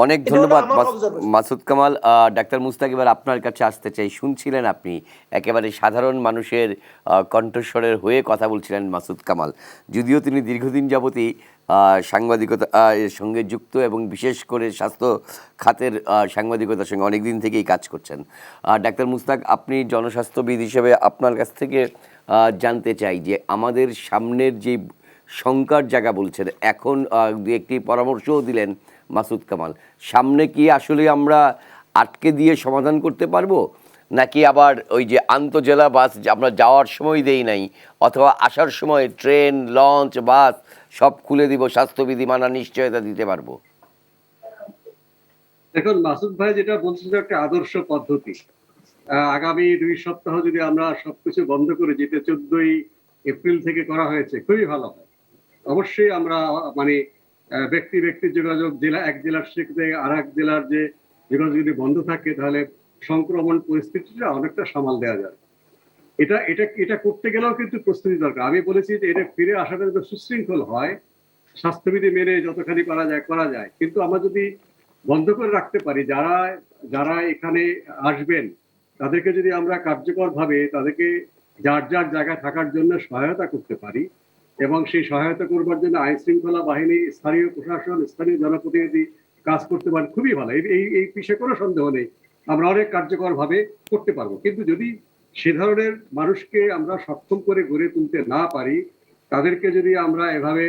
অনেক এটা হলো ধন্যবাদ আমার observation। মাসুদ কামাল। ডাক্তার মুস্তাক, এবার আপনার কাছে আসতে চাই। শুনছিলেন আপনি একেবারে সাধারণ মানুষের কণ্ঠস্বরের হয়ে কথা বলছিলেন মাসুদ কামাল, যদিও তিনি দীর্ঘদিন যাবতই সাংবাদিকতা এর সঙ্গে যুক্ত এবং বিশেষ করে স্বাস্থ্য খাতের সাংবাদিকতার সঙ্গে অনেক দিন থেকেই কাজ করছেন। ডাক্তার মুস্তাক, আপনি জনস্বাস্থ্যবিদ হিসেবে আপনার কাছ থেকে জানতে চাই যে আমাদের সামনের যে শঙ্কার জায়গা বলছেন, এখন দু একটি পরামর্শও দিলেন মাসুদ কামাল, সামনে কি আসলে আমরা আটকে দিয়ে সমাধান করতে পারবো, নাকি আবার ওই যে আন্তঃজেলা বাস আমরা যাওয়ার সময় দেই নাই, অথবা আসার সময় ট্রেন, লঞ্চ, বাস সব খুলে দিব, স্বাস্থ্যবিধি মানার নিশ্চয়তা দিতে পারবো? দেখুন, মাসুদ ভাই যেটা বলছেন একটা আদর্শ পদ্ধতি। আগামী 2 সপ্তাহ যদি আমরা সবকিছু বন্ধ করে, যেটা 14ই এপ্রিল থেকে করা হয়েছে, খুবই ভালো হয়। অবশ্যই আমরা মানে ব্যক্তি ব্যক্তি যোগাযোগ, এক জেলার থেকে আর এক জেলার যে যোগাযোগ যদি বন্ধ থাকে, তাহলে সংক্রমণ পরিস্থিতিটা অনেকটা সামাল দেওয়া যায়। এটা এটা এটা করতে গেলেও কিন্তু প্রস্তুতি দরকার। আমি বলেছি যে এটা ফিরে আসাটা যদি সুশৃঙ্খল হয়, স্বাস্থ্যবিধি মেনে যতখানি করা যায় করা যায়, কিন্তু আমরা যদি বন্ধ করে রাখতে পারি, যারা যারা এখানে আসবেন তাদেরকে যদি আমরা কার্যকরভাবে তাদেরকে যার যার জায়গায় থাকার জন্য সহায়তা করতে পারি, এবং সেই সহায়তা করবার জন্য আইন শৃঙ্খলা বাহিনী, স্থানীয় প্রশাসন, স্থানীয় জনপ্রতিনিধি কাজ করতে পারেন, খুবই ভালো। এই বিষয়ে কোনো সন্দেহ নেই, আমরা অনেক কার্যকরভাবে করতে পারবো। কিন্তু যদি সে ধরনের মানুষকে আমরা সক্ষম করে গড়ে তুলতে না পারি, তাদেরকে যদি আমরা এভাবে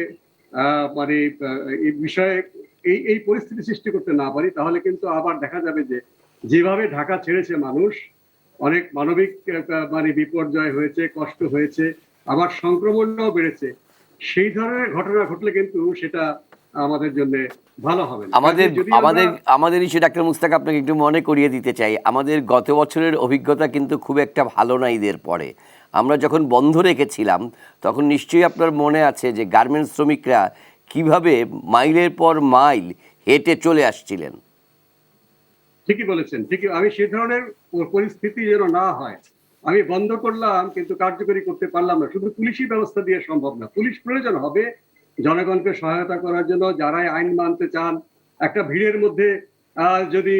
মানে এই বিষয়ে এই পরিস্থিতি সৃষ্টি করতে না পারি, তাহলে কিন্তু আবার দেখা যাবে যে যেভাবে ঢাকা ছেড়েছে মানুষ, অনেক মানবিক মানে বিপর্যয় হয়েছে, কষ্ট হয়েছে, আবার সংক্রমণটাও বেড়েছে। সেই ধরনের ঘটনা ঘটলে কিন্তু সেটা আমাদের জন্য ভালো হবে না। আমাদের যদি আমাদের আমাদের ইস্যু ডাক্তার মুস্তাক, আপনাকে একটু মনে করিয়ে দিতে চাই, আমাদের গত বছরের অভিজ্ঞতা কিন্তু খুব একটা ভালো না। ঈদের পরে আমরা যখন বন্ধ রেখেছিলাম, তখন নিশ্চয়ই আপনার মনে আছে যে গার্মেন্টস শ্রমিকরা কিভাবে মাইলের পর মাইল হেঁটে চলে আসছিলেন। ঠিকই বলেছেন, ঠিকই। আমি সে ধরনের পরিস্থিতি যেন না হয়, আমি বন্ধ করলাম কিন্তু কার্যকরী করতে পারলাম না, শুধু পুলিশি ব্যবস্থা দিয়ে সম্ভব না। পুলিশ প্রয়োজন হবে জনগণকে সহায়তা করার জন্য, যারাই আইন মানতে চান। একটা ভিড়ের মধ্যে যদি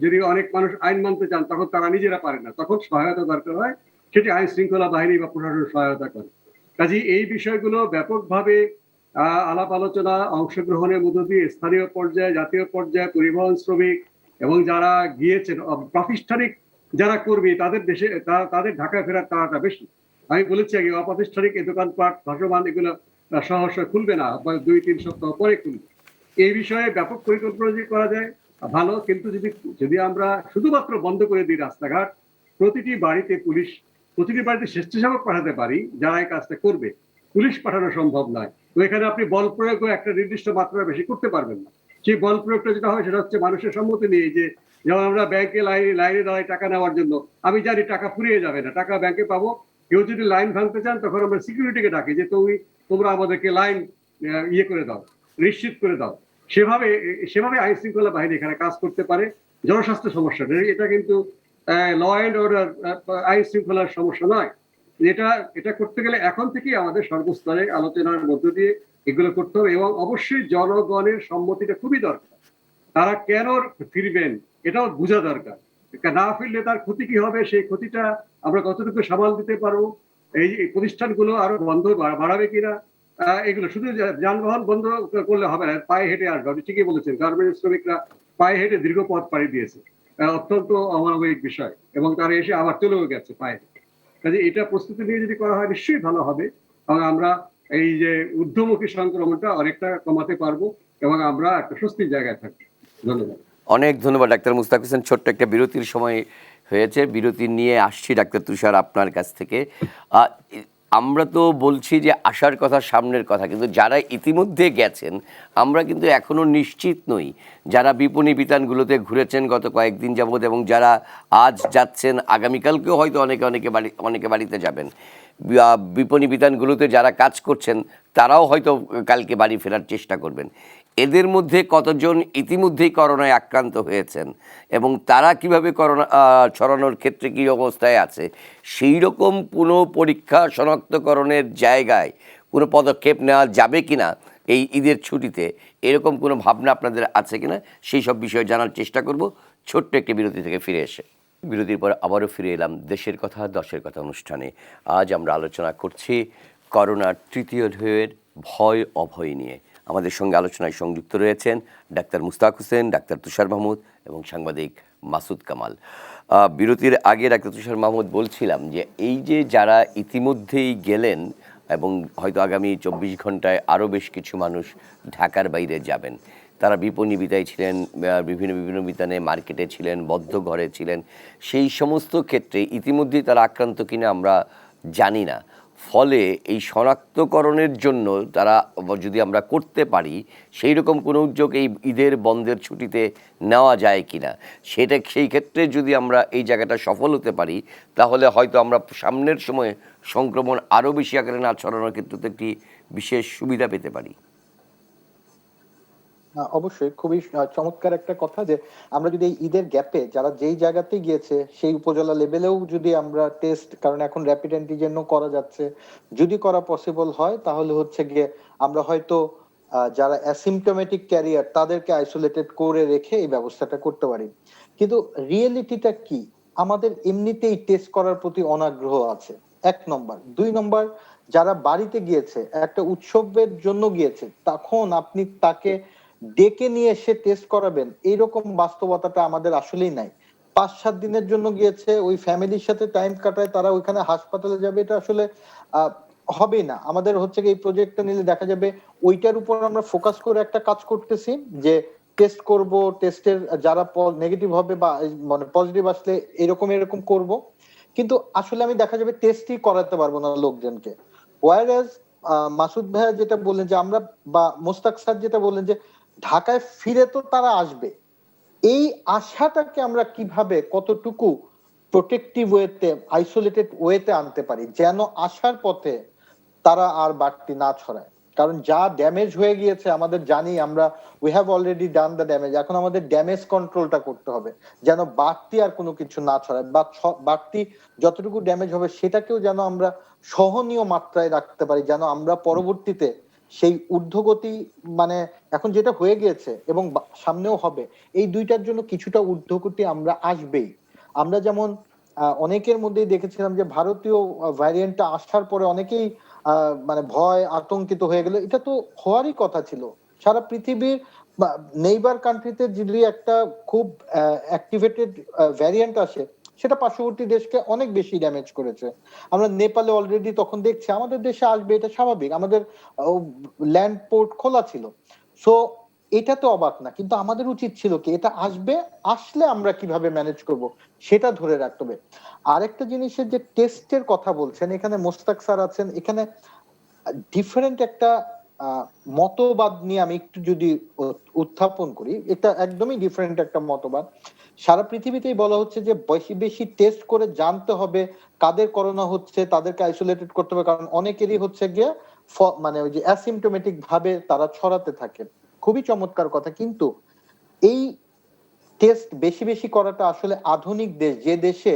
যদি অনেক মানুষ আইন মানতে চান, তখন তারা নিজেরা পারে না, তখন সহায়তা দরকার হয়, সেটি আইন শৃঙ্খলা বাহিনী বা প্রশাসন সহায়তা করে। কাজে এই বিষয়গুলো ব্যাপকভাবে আলাপ আলোচনা, অংশগ্রহণের মধ্য দিয়ে স্থানীয় পর্যায়ে, জাতীয় পর্যায়ে, পরিবহন শ্রমিক এবং যারা গিয়েছেন প্রাতিষ্ঠানিক যারা কর্মী, তাদের দেশে তাদের ঢাকায় ফেরার তাড়াটা বেশি। আমি বলেছি আগে, অপ্রাতিষ্ঠানিক এই দোকানপাট, ভাসমান, এগুলো সহসা খুলবে না, 2-3 সপ্তাহ পরে খুলবে। এই বিষয়ে ব্যাপক পরিকল্পনা যদি করা যায় ভালো, কিন্তু যদি আমরা শুধুমাত্র বন্ধ করে দিই রাস্তাঘাট, প্রতিটি বাড়িতে পুলিশ, প্রতিটি বাড়িতে স্বেচ্ছাসেবক পাঠাতে পারি যারা এই কাজটা করবে, পুলিশ পাঠানো সম্ভব নয়। তো এখানে আপনি বল প্রয়োগও একটা নির্দিষ্ট মাত্রা বেশি করতে পারবেন না। সেই বল প্রয়োগটা যেটা হয় সেটা হচ্ছে মানুষের সম্মতি নিয়ে, যে যেমন আমরা ব্যাংকে লাইনে দাঁড়াই টাকা নেওয়ার জন্য, আমি জানি টাকা ফুরিয়ে যাবে না, টাকা ব্যাংকে পাবো। কেউ যদি লাইন ভাঙতে চান, তখন আমরা সিকিউরিটিকে ডাকি যে তোমরা আমাদেরকে লাইন ইয়ে করে দাও, নিশ্চিত করে দাও। সেভাবে আইন শৃঙ্খলা বাহিনী এখানে কাজ করতে পারে। জনস্বাস্থ্য সমস্যা, এটা কিন্তু ল অ্যান্ড অর্ডার, আইন শৃঙ্খলার সমস্যা নয়। এটা করতে গেলে এখন থেকেই আমাদের সর্বস্তরে আলোচনার মধ্য দিয়ে এগুলো করতে হবে, এবং অবশ্যই জনগণের সম্মতিটা খুবই দরকার। তারা কেন ফিরবেন এটাও বোঝা দরকার। না ফিরলে তার ক্ষতি কি হবে, সেই ক্ষতিটা আমরা কতটুকু সামাল দিতে পারবো, এই প্রতিষ্ঠানগুলো আরো বন্ধ বাড়াবে কিনা, এগুলো শুধু যানবাহন বন্ধ করলে হবে না, পায়ে হেঁটে আসবে। আপনি ঠিকই বলেছেন, গার্মেন্টস শ্রমিকরা পায়ে হেঁটে দীর্ঘ পথ পাড়ি দিয়েছে, অত্যন্ত অমানবিক বিষয়, এবং তারা এসে আবার চলেও গেছে পায়ে। কাজে এটা প্রস্তুতি নিয়ে যদি করা হয় নিশ্চয়ই ভালো হবে, এবং আমরা এই যে ঊর্ধ্বমুখী সংক্রমণটা অনেকটা কমাতে পারবো, এবং আমরা একটা স্বস্তির জায়গায় থাকবো। ধন্যবাদ। অনেক ধন্যবাদ ডাক্তার মুস্তাক হোসেন। ছোট্ট একটা বিরতির সময় হয়েছে, বিরতি নিয়ে আসছি ডাক্তার তুষার আপনার কাছ থেকে। আমরা তো বলছি যে আসার কথা, সামনের কথা, কিন্তু যারা ইতিমধ্যে গেছেন আমরা কিন্তু এখনও নিশ্চিত নই। যারা বিপণী বিতানগুলোতে ঘুরেছেন গত কয়েকদিন যাবৎ, এবং যারা আজ যাচ্ছেন, আগামীকালকেও হয়তো অনেকে বাড়িতে যাবেন, বিপণী বিতানগুলোতে যারা কাজ করছেন তারাও হয়তো কালকে বাড়ি ফেরার চেষ্টা করবেন। এদের মধ্যে কতজন ইতিমধ্যেই করোনায় আক্রান্ত হয়েছেন এবং তারা কিভাবে করোনা ছড়ানোর ক্ষেত্রে কী অবস্থায় আছে, সেই রকম কোনো পরীক্ষা শনাক্তকরণের জায়গায় কোনো পদক্ষেপ নেওয়া যাবে কিনা এই ঈদের ছুটিতে, এরকম কোনো ভাবনা আপনাদের আছে কিনা, সেই সব বিষয়ে জানার চেষ্টা করব ছোট্ট একটি বিরতি থেকে ফিরে এসে। বিরতির পর আবারও ফিরে এলাম দেশের কথা দশের কথা অনুষ্ঠানে। আজ আমরা আলোচনা করছি করোনার তৃতীয় ঢেউয়ের ভয় অভয় নিয়ে। আমাদের সঙ্গে আলোচনায় সংযুক্ত রয়েছেন ডাক্তার মুস্তাক হোসেন, ডাক্তার তুষার মাহমুদ এবং সাংবাদিক মাসুদ কামাল। বিরতির আগে ডাক্তার তুষার মাহমুদ বলছিলাম যে এই যে যারা ইতিমধ্যেই গেলেন এবং হয়তো আগামী 24 ঘন্টায় আরও বেশ কিছু মানুষ ঢাকার বাইরে যাবেন, তারা বিপণী বিতায় ছিলেন, বিভিন্ন বিতানে মার্কেটে ছিলেন, বদ্ধ ঘরে ছিলেন, সেই সমস্ত ক্ষেত্রে ইতিমধ্যেই তারা আক্রান্ত কিনা আমরা জানি না। ফলে এই শনাক্তকরণের জন্য তারা যদি আমরা করতে পারি সেই রকম কোনো উদ্যোগ এই ঈদের বন্ধের ছুটিতে নেওয়া যায় কিনা, সেই ক্ষেত্রে যদি আমরা এই জায়গাটা সফল হতে পারি, তাহলে হয়তো আমরা সামনের সময়ে সংক্রমণ আরও বেশি আকারে না ছড়ানোর ক্ষেত্রে একটি বিশেষ সুবিধা পেতে পারি। অবশ্যই খুবই চমৎকার একটা কথা যে আমরা যদি এই ঈদের গ্যাপে যারা যেই জায়গাতেই গিয়েছে সেই উপজেলা লেভেলেও যদি আমরা টেস্ট, কারণ এখন র্যাপিড অ্যান্টিজেনও করা যাচ্ছে, যদি করা পসিবল হয় তাহলে হচ্ছে গিয়ে আমরা হয়তো যারা অ্যাসিমটোমেটিক ক্যারিয়ার তাদেরকে আইসোলেটেড করে রেখে এই ব্যবস্থাটা করতে পারি। কিন্তু রিয়েলিটিটা কি, আমাদের এমনিতেই টেস্ট করার প্রতি অনাগ্রহ আছে, 1 নম্বর। 2 নম্বর, যারা বাড়িতে গিয়েছে একটা উৎসবের জন্য গিয়েছে, তখন আপনি তাকে ডেকে নিয়ে এসে টেস্ট করাবেন এইরকম বাস্তবতাটা আমাদের আসলেই নাই। 5-7 দিনের জন্য গিয়েছে, ওই ফ্যামিলির সাথে টাইম কাটায়, তারা ওইখানে হাসপাতালে যাবে, এটা আসলে আহ, হবেই না। আমাদের হচ্ছে কি এই প্রজেক্টটা নিলে দেখা যাবে ওইটার উপর আমরা ফোকাস করে একটা কাজ করতেছি যে টেস্ট করব, টেস্টের যারা নেগেটিভ হবে বা মানে পজিটিভ আসলে এরকম এরকম করব, কিন্তু আসলে আমি দেখা যাবে টেস্টই করাতে পারবো না লোকজনকে। ওয়ারাজ মাসুদ ভাইয়া যেটা বললেন যে আমরা, বা মোস্তাক স্যার যেটা বললেন যে ঢাকায় ফিরে তো তারা আসবে, এই আশাটাকে আমরা কিভাবে কতটুকু প্রোটেক্টিভ ওয়েতে, আইসোলেটেড ওয়েতে আনতে পারি যেন আসার পথে তারা আর বাড়তি না ছড়ায়। কারণ যা ড্যামেজ হয়ে গিয়েছে আমাদের জানি আমরা, we have already done the damage, এখন আমাদের ড্যামেজ কন্ট্রোলটা করতে হবে যেন বাড়তি আর কোনো কিছু না ছড়ায়, বা বাড়তি যতটুকু ড্যামেজ হবে সেটাকেও যেন আমরা সহনীয় মাত্রায় রাখতে পারি, যেন আমরা পরবর্তীতে সেই ঊর্ধ্বগতি, মানে এখন যেটা হয়ে গিয়েছে এবং সামনেও হবে, এই দুইটার জন্য কিছুটা ঊর্ধ্বগতি আমরা আসবেই। আমরা যেমন অনেকের মধ্যেই দেখেছিলাম যে ভারতীয় ভ্যারিয়েন্টটা আসার পরে অনেকেই মানে ভয় আতঙ্কিত হয়ে গেল, এটা তো হওয়ারই কথা ছিল। সারা পৃথিবীর নেইবার কান্ট্রিতে যদি একটা খুব অ্যাক্টিভেটেড ভ্যারিয়েন্ট আসে, সেটা পার্শ্ববর্তী দেশকে অনেক বেশি ড্যামেজ করেছে। আমরা নেপালে অলরেডি তখন দেখছি, আমাদের দেশে আসবে এটা স্বাভাবিক, আমাদের ল্যান্ড পোর্ট খোলা ছিল। সো এটা তো অবাক না, কিন্তু আমাদের উচিত ছিল কি এটা আসবে, আসলে আমরা কিভাবে ম্যানেজ করব সেটা ধরে রাখতে হবে। আরেকটা জিনিসের যে টেস্টের কথা বলছেন, এখানে মোস্তাক স্যার আছেন, এখানে ডিফারেন্ট একটা মতবাদ নিয়ে আমি একটু যদি উত্থাপন করি, এটা একদমই ডিফারেন্ট একটা মতবাদ। সারা পৃথিবীতেই বলা হচ্ছে যে বেশি বেশি টেস্ট করে জানতে হবে কাদের করোনা হচ্ছে, তাদেরকে আইসোলেটেড করতে হবে, কারণ অনেকেরই হচ্ছে গিয়ে মানে ওই যে অ্যাসিমটোমেটিক ভাবে তারা ছড়াতে থাকে। খুবই চমৎকার কথা, কিন্তু এই টেস্ট বেশি বেশি করাটা আসলে আধুনিক দেশ, যে দেশে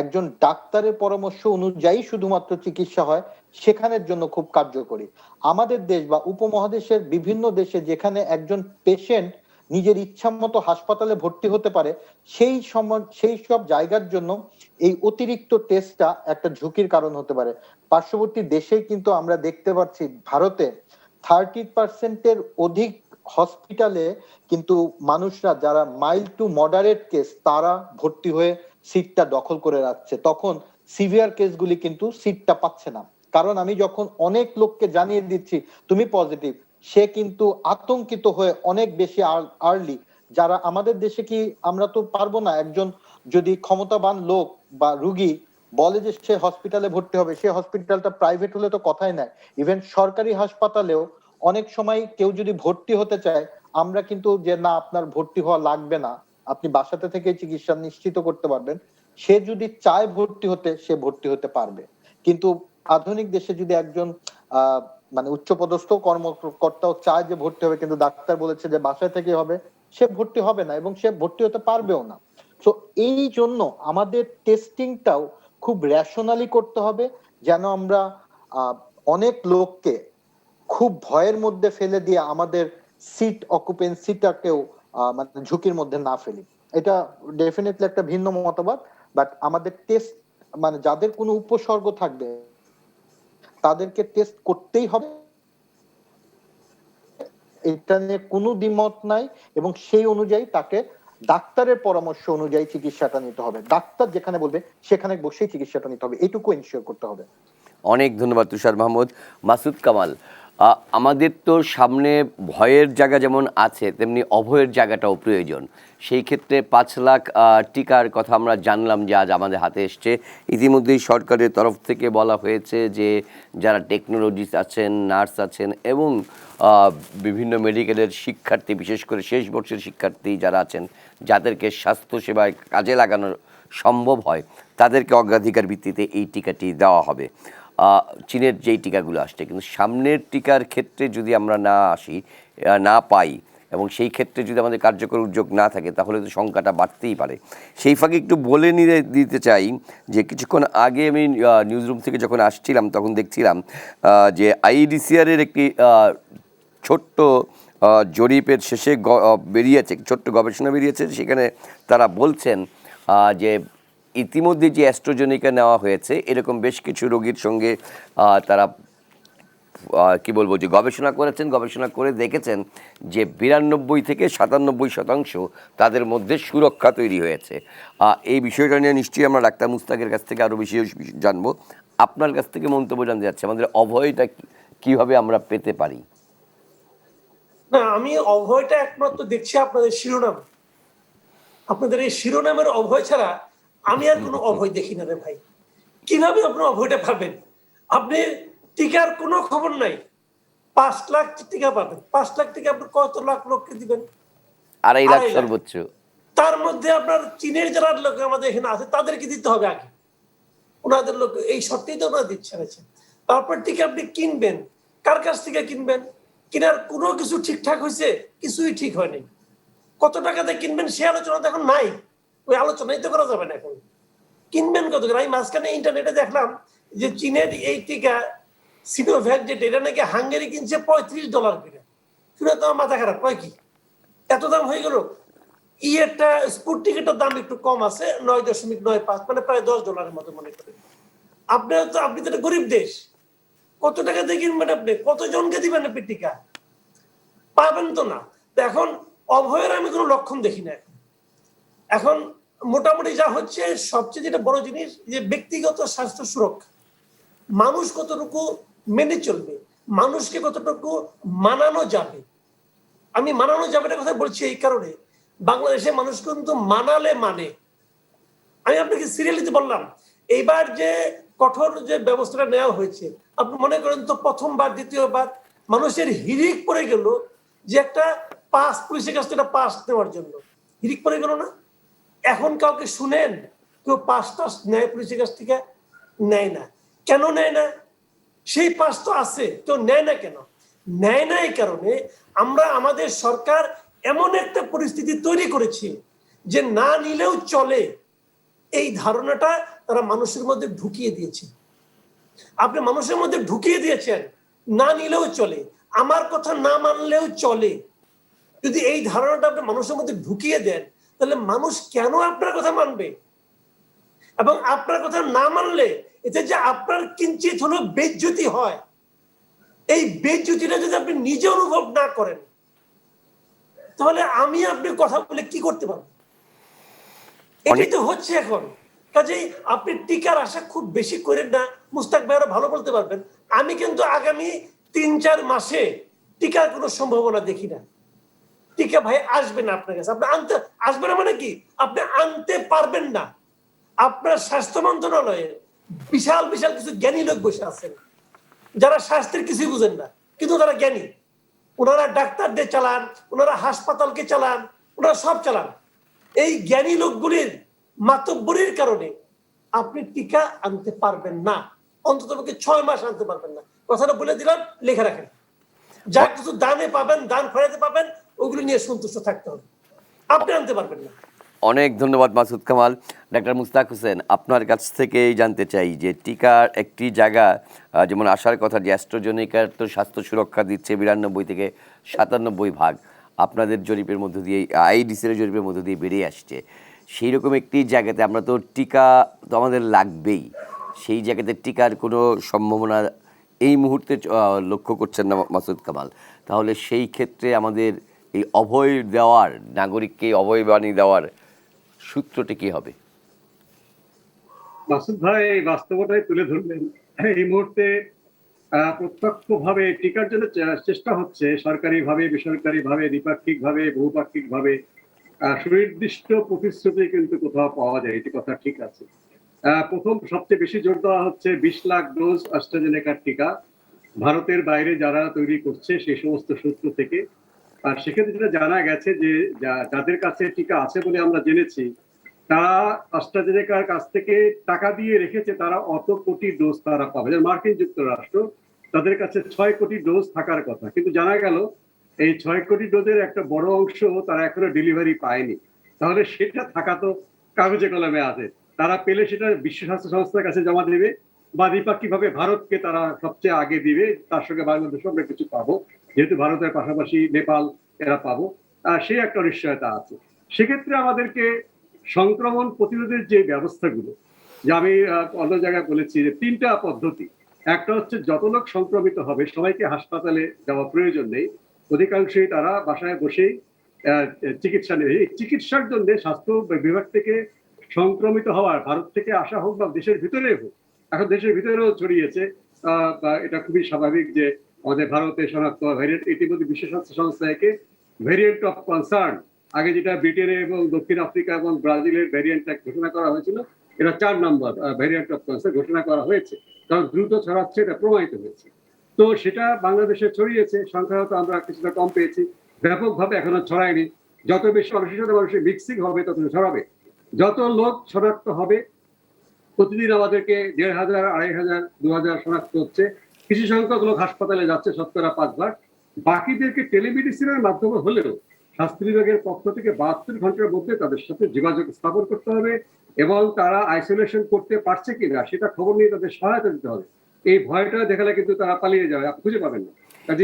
একজন ডাক্তারের পরামর্শ অনুযায়ী শুধুমাত্র চিকিৎসা হয়, সেখানের জন্য খুব কার্যকরী। আমাদের দেশ বা উপমহাদেশের বিভিন্ন দেশে যেখানে একজন পেশেন্ট নিজের ইচ্ছা মতো হাসপাতালে ভর্তি হতে পারে, সেই সব জায়গার জন্য এই অতিরিক্ত টেস্টটা একটা ঝুঁকির কারণ হতে পারে। পার্শ্ববর্তী দেশেই কিন্তু আমরা দেখতে পাচ্ছি, ভারতে 30% অধিক হসপিটালে কিন্তু মানুষরা যারা মাইল্ড টু মডারেট কেস তারা ভর্তি হয়ে সিটটা দখল করে রাখছে, তখন সিভিয়ার কেসগুলি কিন্তু সিটটা পাচ্ছে না। কারণ আমি যখন অনেক লোককে জানিয়ে দিচ্ছি তুমি পজিটিভ, সে কিন্তু আতঙ্কিত হয়ে অনেক বেশি আর্লি, যারা আমাদের দেশে কি আমরা তো পারবো না, একজন যদি ক্ষমতাবান লোক বা রুগী বলে যে সে হসপিটালে ভর্তি হবে, সে হসপিটালটা প্রাইভেট হলে তো কথাই নাই, ইভেন সরকারি হাসপাতালেও অনেক সময় কেউ যদি ভর্তি হতে চায়, আমরা কিন্তু যে না আপনার ভর্তি হওয়া লাগবে না, আপনি বাসাতে থেকে চিকিৎসা নিশ্চিত করতে পারবেন, সে যদি চায় ভর্তি হতে সে ভর্তি হতে পারবে। কিন্তু আধুনিক দেশে যদি একজন মানে উচ্চপদস্থ কর্মকর্তাও চায় যে ভর্তি হবে, কিন্তু ডাক্তার বলেছে যে বাসায় থেকে হবে, সে ভর্তি হবে না এবং সে ভর্তি হতে পারবেও না। তো এই জন্য আমাদের টেস্টিংটাও খুব রেশনালি করতে হবে, যেন আমরা অনেক লোককে খুব ভয়ের মধ্যে ফেলে দিয়ে আমাদের সিট অকুপেন্সিটাকেও মানে ঝুঁকির মধ্যে না ফেলি। এটা ডেফিনেটলি একটা ভিন্ন মতবাদ, বাট আমাদের টেস্ট, মানে যাদের কোনো উপসর্গ থাকবে তাদেরকে টেস্ট করতেই হবে, এটা নিয়ে কোনো দ্বিমত নাই, এবং সেই অনুযায়ী তাকে ডাক্তারের পরামর্শ অনুযায়ী চিকিৎসাটা নিতে হবে, ডাক্তার যেখানে বলবে সেখানে বসেই চিকিৎসাটা নিতে হবে, এইটুকু এনশিওর করতে হবে। অনেক ধন্যবাদ তুষার মাহমুদ। মাসুদ কামাল, আমাদের তো সামনে ভয়ের জায়গা যেমন আছে তেমনি অভয়ের জায়গাটাও প্রয়োজন। সেই ক্ষেত্রে 5 লাখ টিকার কথা আমরা জানলাম যে আজ আমাদের হাতে এসছে। ইতিমধ্যেই সরকারের তরফ থেকে বলা হয়েছে যে যারা টেকনোলজিস্ট আছেন, নার্স আছেন এবং বিভিন্ন মেডিকেলের শিক্ষার্থী, বিশেষ করে শেষ বর্ষের শিক্ষার্থী যারা আছেন, যাদেরকে স্বাস্থ্যসেবায় কাজে লাগানো সম্ভব হয়, তাদেরকে অগ্রাধিকার ভিত্তিতে এই টিকাটি দেওয়া হবে। চীনের যেই টিকাগুলো আসছে, কিন্তু সামনের টিকার ক্ষেত্রে যদি আমরা না পাই, এবং সেই ক্ষেত্রে যদি আমাদের কার্যকর উদ্যোগ না থাকে তাহলে তো সংখ্যাটা বাড়তেই পারে। সেই ফাঁকে একটু বলে নিয়ে দিতে চাই যে কিছুক্ষণ আগে আমি নিউজ রুম থেকে যখন আসছিলাম তখন দেখছিলাম যে আইইডিসিআরের একটি ছোট্ট জরিপের শেষে বেরিয়েছে, ছোট্ট গবেষণা বেরিয়েছে। সেখানে তারা বলছেন যে ইতিমধ্যে যে অ্যাস্ট্রাজেনেকা নেওয়া হয়েছে এরকম বেশ কিছু রোগীর সঙ্গে তারা কি বলবো যে গবেষণা করেছেন, গবেষণা করে দেখেছেন যে 92 থেকে 97% তাদের মধ্যে সুরক্ষা তৈরি হয়েছে। এই বিষয়টা নিয়ে নিশ্চয়ই আমরা ডাক্তার মুস্তাকের কাছ থেকে আরও বেশি জানবো। আপনার কাছ থেকে মন্তব্য জানতে যাচ্ছে আমাদের অভয়টা কীভাবে আমরা পেতে পারি? না, আমি অভয়টা একমাত্র দেখছি আপনাদের শিরোনাম। আপনাদের এই শিরোনামের অভয় ছাড়া আমি আর কোনো অভয় দেখি না রে ভাই। কিভাবে আপনি অভয়টা পাবেন? আপনি টিকার কোনো খবর নাই। 5 লাখ টিকা পাবেন। 5 লাখ টিকা আপনি কত লাখ লোককে দিবেন? 2.5 লাখ 2.5 লাখ। সর্বোচ্চ। তার মধ্যে আপনার চীনের যারা লোক আমাদের এখানে আছে তাদেরকে দিতে হবে আগে। ওনাদের লোক এই শর্তেই তো ওনারা দিচ্ছেন। তারপর টিকা আপনি কিনবেন, কার কাছ থেকে কিনবেন? কেনার কোনো কিছু ঠিকঠাক হয়েছে? কিছুই ঠিক হয়নি। কত টাকাতে কিনবেন সে আলোচনা তো এখন নাই। ওই আলোচনাই তো করা যাবে না এখন। কিনবেন কত করে? আমি মাঝখানে ইন্টারনেটে দেখলাম যে চীনের এই টিকা সিনোভ্যাক যেটা এটা নাকি হাঙ্গেরি কিনছে $35 করে। শুনে তো আমার মাথা খারাপ, কয় কি এত দাম হয়ে গেল? একটা স্পুটনিকের দাম একটু কম আছে, 9.95, মানে প্রায় $10 মতো মনে করেন। আপনি তো একটা গরিব দেশ, কত টাকা দিয়ে কিনবেন আপনি? কতজনকে দিবেন আপনি টিকা? পাবেন তো না। এখন অভয়ের আমি কোনো লক্ষণ দেখি না। এখন মোটামুটি যা হচ্ছে সবচেয়ে যেটা বড় জিনিস যে ব্যক্তিগত স্বাস্থ্য সুরক্ষা, মানুষ কতটুকু মেনে চলবে, মানুষকে কতটুকু মানানো যাবে। আমি মানানো যাবে না কথা বলছি এই কারণে, বাংলাদেশে মানুষ কিন্তু মানালে মানে। আমি আপনাকে সিরিয়ালিতে বললাম, এইবার যে কঠোর যে ব্যবস্থাটা নেওয়া হয়েছে, আপনি মনে করেন তো প্রথমবার দ্বিতীয়বার মানুষের হিড়িক পড়ে গেল যে একটা পাস পুলিশের কাছ থেকে পাস নেওয়ার জন্য হিড়িক পড়ে গেল না? এখন কাউকে শুনেন কেউ পাস টাস নেয় পুলিশের কাছ থেকে? নেয় না। কেন নেয় না? সেই পাস তো আছে, কেউ নেয় না কেন? নেয় না এই কারণে আমরা আমাদের সরকার এমন একটা পরিস্থিতি তৈরি করেছি যে না নিলেও চলে, এই ধারণাটা তারা মানুষের মধ্যে ঢুকিয়ে দিয়েছে। আপনি মানুষের মধ্যে ঢুকিয়ে দিয়েছেন না নিলেও চলে, আমার কথা না মানলেও চলে। যদি এই ধারণাটা আপনি মানুষের মধ্যে ঢুকিয়ে দেন তাহলে মানুষ কেন আপনার কথা মানবে? এবং আপনার কথা না মানলে এতে যে আপনার কিঞ্চিত হলেও বেজ্জতি হয়, এই বেজ্জতিটা যদি আপনি নিজে অনুভব না করেন তাহলে আমি আপনি কথা বলে কি করতে পারবো? এটাই তো হচ্ছে এখন। কাজেই আপনি টিকার আশা খুব বেশি করেন না। মুস্তাক ভাই আরো ভালো বলতে পারবেন। আমি কিন্তু আগামী 3-4 মাসে টিকার কোনো সম্ভাবনা দেখি না। টিকা ভাই আসবে না আপনার কাছে। আপনি আনতে আসবে না মানে কি? আপনি আনতে পারবেন না। আপনার স্বাস্থ্য মন্ত্রণালয়ে বিশাল বিশাল কিছু জ্ঞানী লোক বসে আছেন যারা স্বাস্থ্যের কিছুই বুঝেন না, কিন্তু তারা জ্ঞানী। ওনারা ডাক্তারদের চালান, ওনারা হাসপাতালকে চালান, ওনারা সব চালান। এই জ্ঞানী লোকগুলির মাতব্বরির কারণে আপনি টিকা আনতে পারবেন না, অন্ততপক্ষে 6 মাস আনতে পারবেন না। কথাটা বলে দিলাম, লেখা রাখেন। যা কিছু দানে পাবেন, দান খয়রাতে পাবেন, ওগুলো নিয়ে সন্তুষ্ট থাকতে হবে। আপনি আনতে পারবেন না। অনেক ধন্যবাদ মাসুদ কামাল। ডাক্তার মুস্তাক হোসেন, আপনার কাছ থেকেই জানতে চাই যে টিকার একটি জায়গা যেমন আসার কথা যে অ্যাস্ট্রাজেনেকার তো স্বাস্থ্য সুরক্ষা দিচ্ছে 92 থেকে 97%, আপনাদের জরিপের মধ্য দিয়ে আইইডিসির জরিপের মধ্য দিয়ে বেরিয়ে আসছে। সেই রকম একটি জায়গাতে আমরা তো টিকা তো আমাদের লাগবেই, সেই জায়গাতে টিকার কোনো সম্ভাবনা এই মুহূর্তে লক্ষ্য করছেন না মাসুদ কামাল। তাহলে সেই ক্ষেত্রে আমাদের এই অভয় দেওয়ার, নাগরিককে অভয় বাণী দেওয়ার সূত্রটি কি হবে? মাসুদ ভাই এই বাস্তবতাই তুলে ধরলেন। এই মুহূর্তে প্রত্যক্ষভাবে টিকার জন্য চেষ্টা হচ্ছে, সরকারিভাবে, বেসরকারিভাবে, দ্বিপাক্ষিকভাবে, বহুপাক্ষিকভাবে। সুনির্দিষ্ট প্রতিশ্রুতি কিন্তু কোথাও পাওয়া যায়, এটি কথা ঠিক আছে। প্রথম সবচেয়ে বেশি জোর দেওয়া হচ্ছে 20 লাখ ডোজ অ্যাস্ট্রাজেনেকার টিকা ভারতের বাইরে যারা তৈরি করছে সেই সমস্ত সূত্র থেকে। আর সেক্ষেত্রে যেটা জানা গেছে যে যাদের কাছে টিকা আছে বলে আমরা জেনেছি, তারা অ্যাস্ট্রাজেনেকার কাছ থেকে টাকা দিয়ে রেখেছে তারা অত কোটি ডোজ তারা পাবে। মার্কিন যুক্তরাষ্ট্র, তাদের কাছে 6 কোটি ডোজ থাকার কথা, কিন্তু জানা গেল এই 6 কোটি ডোজের একটা বড় অংশ তারা এখনো ডেলিভারি পায়নি। তাহলে সেটা থাকা তো কাগজে কলমে আছে। তারা পেলে সেটা বিশ্ব স্বাস্থ্য সংস্থার কাছে জমা দেবে, বা দ্বিপাক্ষিকভাবে ভারতকে তারা সবচেয়ে আগে দিবে। তার সঙ্গে বাংলাদেশ আমরা কিছু পাবো, যেহেতু ভারতের পাশাপাশি নেপাল এরা পাবো। সেই একটা নিশ্চয়তা আছে। সেক্ষেত্রে আমাদেরকে সংক্রমণ প্রতিরোধের যে ব্যবস্থাগুলো, যে আমি অন্য জায়গায় বলেছি যে 3টা পদ্ধতি। একটা হচ্ছে যত লোক সংক্রমিত হবে সবাইকে হাসপাতালে যাওয়া প্রয়োজন নেই, অধিকাংশই তারা বাসায় বসেই চিকিৎসা নেবে। এই চিকিৎসার জন্য স্বাস্থ্য বিভাগ থেকে সংক্রমিত হওয়ার, ভারত থেকে আসা হোক বা দেশের ভিতরে হোক, এখন দেশের ভিতরেও ছড়িয়েছে, এটা খুবই স্বাভাবিক যে আমাদের ভারতে শনাক্ত ভ্যারিয়েন্ট, ইতিমধ্যে বিশ্ব স্বাস্থ্য সংস্থা একে ভ্যারিয়েন্ট অফ কনসার্ন, আগে যেটা ব্রিটেনে এবং দক্ষিণ আফ্রিকা এবং ব্রাজিলের ভ্যারিয়েন্টটা ঘোষণা করা হয়েছিল, এটা 4 নম্বর ভ্যারিয়েন্ট অফ কনসার্ন ঘোষণা করা হয়েছে, কারণ দ্রুত ছড়াচ্ছে, এটা প্রমাণিত হয়েছে। তো সেটা বাংলাদেশে ছড়িয়েছে, সংখ্যা হয়তো আমরা কিছুটা কম পেয়েছি, ব্যাপকভাবে এখনো ছড়ায়নি। যত বেশি মানুষের সাথে মানুষের মিক্সিং হবে তত ছড়াবে। যত লোক শনাক্ত হবে, প্রতিদিন আমাদেরকে 1,500, 2,500, 2,000 শনাক্ত হচ্ছে। কিছু সংখ্যক লোক হাসপাতালে যাচ্ছে, 5%। বাকিদেরকে টেলিমেডিসিনের মাধ্যমে হলেও স্বাস্থ্য বিভাগের পক্ষ থেকে 72 ঘন্টার মধ্যে তাদের সাথে যোগাযোগ স্থাপন করতে হবে, এবং তারা আইসোলেশন করতে পারছে কিনা সেটা খবর নিয়ে তাদের সহায়তা দিতে হবে। এই ভয়টা দেখালে কিন্তু তারা পালিয়ে যাবে, আপনি খুঁজে পাবেন না।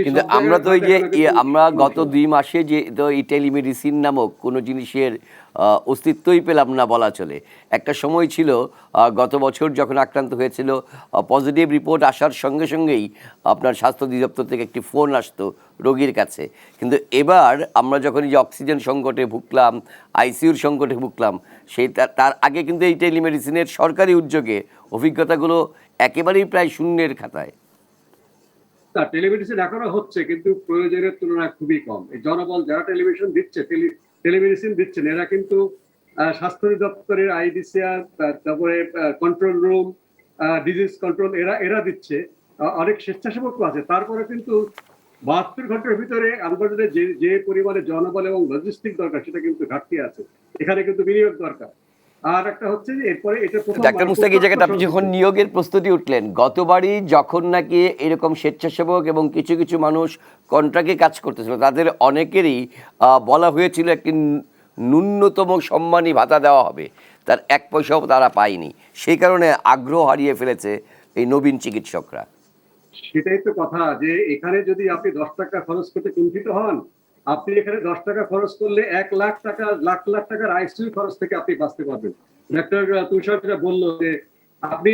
কিন্তু আমরা তো আমরা গত 2 মাসে যে তো এই টেলিমেডিসিন নামক কোনো জিনিসের অস্তিত্বই পেলাম না বলা চলে। একটা সময় ছিল, গত বছর যখন আক্রান্ত হয়েছিল, পজিটিভ রিপোর্ট আসার সঙ্গে সঙ্গেই আপনার স্বাস্থ্য অধিদপ্তর থেকে একটি ফোন আসতো রোগীর কাছে। কিন্তু এবার আমরা যখন এই যে অক্সিজেন সংকটে ভুগলাম, আইসিইউর সংকটে ভুগলাম, সেই তার আগে কিন্তু এই টেলিমেডিসিনের সরকারি উদ্যোগে অভিজ্ঞতাগুলো একেবারেই প্রায় শূন্যের খাতায়। টেলিমেডিসিন এখনো হচ্ছে, কিন্তু প্রয়োজনের তুলনায় খুবই কম। এই জনবল যারা টেলিমেডিসিন দিচ্ছেন, এরা কিন্তু স্বাস্থ্য দপ্তরের আইডিসিআর, তারপরে কন্ট্রোল রুম, ডিজিজ কন্ট্রোল, এরা দিচ্ছে। অনেক স্বেচ্ছাসেবক আছে, তারপরে কিন্তু 72 ঘন্টার ভিতরে আমাদের যে পরিমাণে জনবল এবং লজিস্টিক দরকার, সেটা কিন্তু ঘাটতি আছে। এখানে কিন্তু বিনিয়োগ দরকার। আর একটা হচ্ছে যে এরপরে এটা ডাক্তার মুস্তাক, এই জায়গাটা আপনি যখন নিয়োগের প্রস্তুতি উঠলেন, গতবারই যখন নাকি এরকম স্বেচ্ছাসেবক এবং কিছু কিছু মানুষ কন্ট্রাক্টে কাজ করতেছিল, তাদের অনেকেরই বলা হয়েছিল একটি ন্যূনতম সম্মানী ভাতা দেওয়া হবে, তার 1 পয়সাও তারা পায়নি। সেই কারণে আগ্রহ হারিয়ে ফেলেছে এই নবীন চিকিৎসকরা। সেটাই তো কথা, যে এখানে যদি আপনি 10 টাকা খরচ করতে কুণ্ঠিত হন, আপনি এখানে 10 টাকা খরচ করলে 1 লাখ টাকা, লাখ লাখ টাকার আইসিইউ খরচ থেকে আপনি বাঁচতে পারবেন। ডাক্তার তুষার যেটা বললো যে আপনি